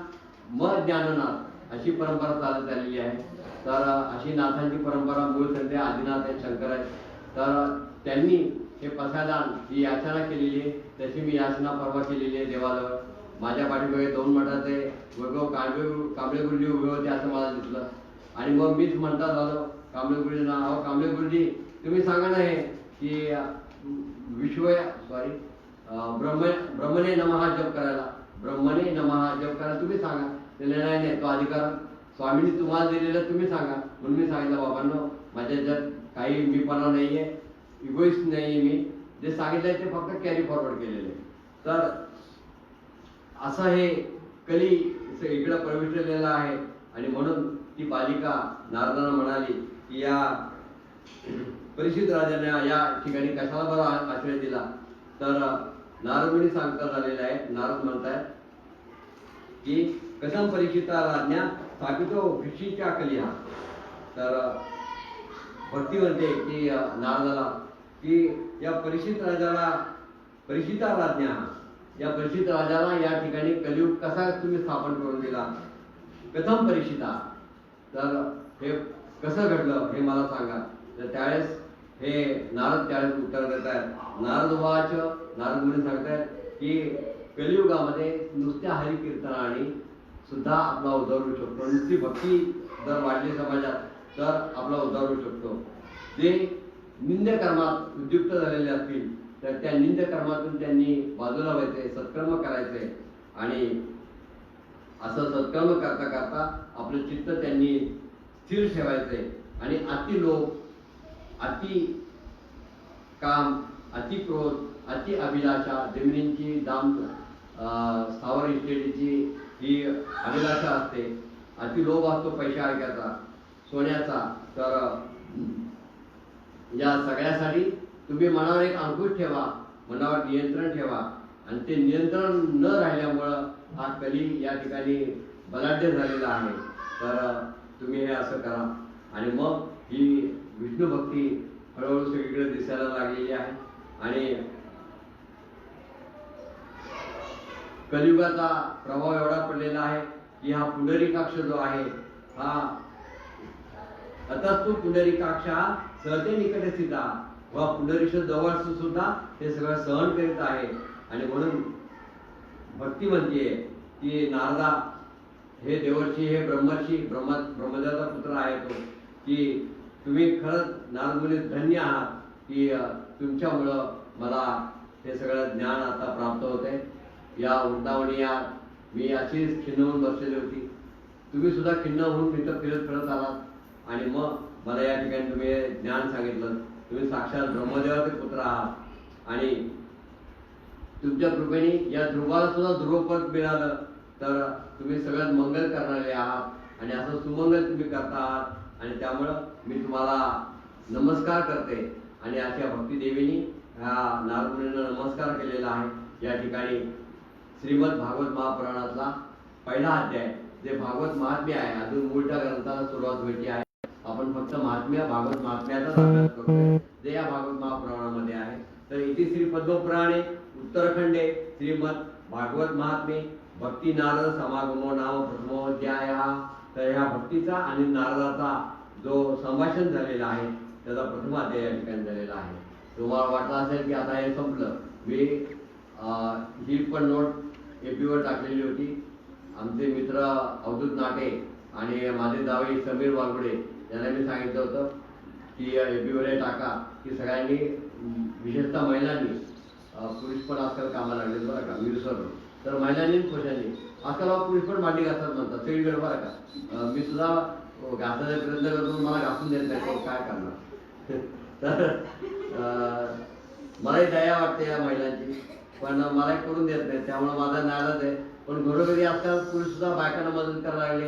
मग ज्ञाननाथ, अशी परंपरा चालत आलेली आहे. तर अशी नाथांची परंपरा मूळ सध्या आदिनाथ आहेत, शंकर आहेत. तर त्यांनी हे प्रसादान, ही याचना केलेली आहे. तशी मी याचना परवा केलेली आहे देवाजवळ. माझ्या पाठीमागे 2 मठाचे वैभव कांबळे गुरुजी उभे होते असं मला दिसलं. आणि मग मीच म्हणता झालो कांबळे गुरुजींना, अहो कांबळे गुरुजी तुम्ही सांगा ना हे की ब्रह्मणे नमः जप करायला, ब्रह्मणे नमः जप करायला तुम्ही सांगा. ते नाही, तो अधिकार स्वामींनी तुम्हाला दिलेला, तुम्ही सांगा. म्हणून मी सांगितलं बाबांनो, माझ्या याच्यात काही मीपणा नाहीये, इगोइस्ट नाहीये. मी जे सांगितलंय ते फक्त कॅरी फॉरवर्ड केलेले. तर असं हे कली इकडं प्रविष्टलेलं आहे. आणि म्हणून ती बालिका नारदांना म्हणाली की या परीक्षित राजाने या ठिकाणी कशाला बरा आश्रय दिला. तर नारदमुनी सांगता झालेलं आहे. नारद म्हणतायत की कथम परीक्षिता राज्ञा स्थापितो भिक्षीच्या कलिहा. तर भक्ती म्हणते की नारदाला की या परीक्षिता राज्ञा, या परीक्षित राजाला या ठिकाणी कलियुग कसा तुम्ही स्थापन करून दिला, कथम परीक्षिता. तर हे कसं घडलं हे मला सांगा. तर त्यावेळेस हे नारद त्यावेळेस उत्तर देत आहेत. नारद वाच, नारद मुनी सांगतायत की कलियुगामध्ये नुसत्या हरिकीर्तनाने सुद्धा आपला उद्धार होऊ शकतो. नुसती भक्ती जर वाढली समाजात तर आपला उद्धार होऊ शकतो. जे निंद कर्मात उद्युक्त झालेले असतील तर त्या निंद कर्मातून त्यांनी बाजूला व्हायचे, सत्कर्म करायचे. आणि असं सत्कर्म करता करता आपलं चित्त त्यांनी स्थिर ठेवायचे. आणि अति लोभ, अति काम, अति क्रोध, अति अभिलाषा, जमिनींची दाम, स्थावर इस्टेटीची ही अभिलाषा असते. अति लोभ असतो पैशा ऐकायचा, सोन्याचा. तर या सगळ्यासाठी तुम्ही मनावर एक अंकुश ठेवा, मनावर नियंत्रण ठेवा. आणि ते नियंत्रण न राहिल्यामुळं हा कली या ठिकाणी बलाढ्य झालेला आहे. तर तुम्ही हे असं करा. आणि मग ही विष्णू भक्ती हळूहळू सगळीकडे दिसायला लागलेली आहे. आणि कलियुगाचा प्रभाव एवढा पडलेला आहे की हा पुंडरीकाक्ष जो आहे हा आता तो पुंडरीकाक्ष हा सहते निकट स्थिता, व पुंडरीक्ष जवळ सुद्धा ते सगळं सहन करीत आहे. आणि म्हणून भक्ती म्हणते की नारदा हे देवर्षी, हे ब्रह्मर्षी, ब्रह्मदेवाचा पुत्र आहे तो, की तुम्ही खरंच नारद मुनी धन्य आहात की तुमच्यामुळं मला हे सगळं ज्ञान आता प्राप्त होते. या वृंदावनी या मी अशीच खिन्न होऊन बसलेली होती, तुम्ही सुद्धा खिन्न होऊन इथं फिरत आलात. आणि मग मला या ठिकाणी तुम्ही ज्ञान सांगितलं. तुम्ही साक्षात ब्रह्मदेवाचे पुत्र आहात. आणि तुमच्या कृपेने या ध्रुवाला सुद्धा ध्रुवपद मिळालं. तर तुम्ही सगळ्यात मंगल करणारे आहात. आणि असं सुमंगल तुम्ही करता आहात. आणि त्यामुळं मी तुम्हाला नमस्कार करते. आणि अशा भक्तिदेवीनी ह्या नारद मुनींना नमस्कार केलेला आहे. या ठिकाणी श्रीमद भागवत महापुराणातला पहिला अध्याय जे भागवत महात्म्य आहे, अजून मूळच्या ग्रंथाला सुरुवात व्हायची आहे. आपण फक्त महात्म्य, भागवत महात्म्याचाच अभ्यास करतोय जे या भागवत महापुराणामध्ये आहे. तर इथे श्री पद्मपुराणे उत्तरखंडे श्रीमद भागवत महात्म्य भक्ती नारद समागमो नाम प्रथमोध्याय. तर ह्या भक्तीचा आणि नारदाचा जो संभाषण झालेला आहे त्याचा प्रथम अध्याय या ठिकाणी झालेला आहे. तुम्हाला वाटलं असेल की आता हे संपलं, मी ही पण नोट एपीवर टाकलेली होती. आमचे मित्र अवधूत नाटे आणि माझे जावई समीर वाघुडे यांना मी सांगितलं होतं की एपीवर टाका की सगळ्यांनी विशेषतः महिलांनी पुरुष पण आजकाल कामाला लागले बरं का, मी विसरलो. तर महिलांनी पुरुषांनी आजकाल पुरुष पण भांडी घासतात म्हणतात सगळीकडे बरं का. मी सुद्धा घासायचा प्रयत्न करतो, मला घासून देत नाही, पण काय करणार. तर मलाही दया वाटते या महिलांची, पण मला करून देत नाही, त्यामुळे माझा नाराज आहे. पण घरोघरी आजकाल पुरुष सुद्धा बायकांना मदत करायला लागले.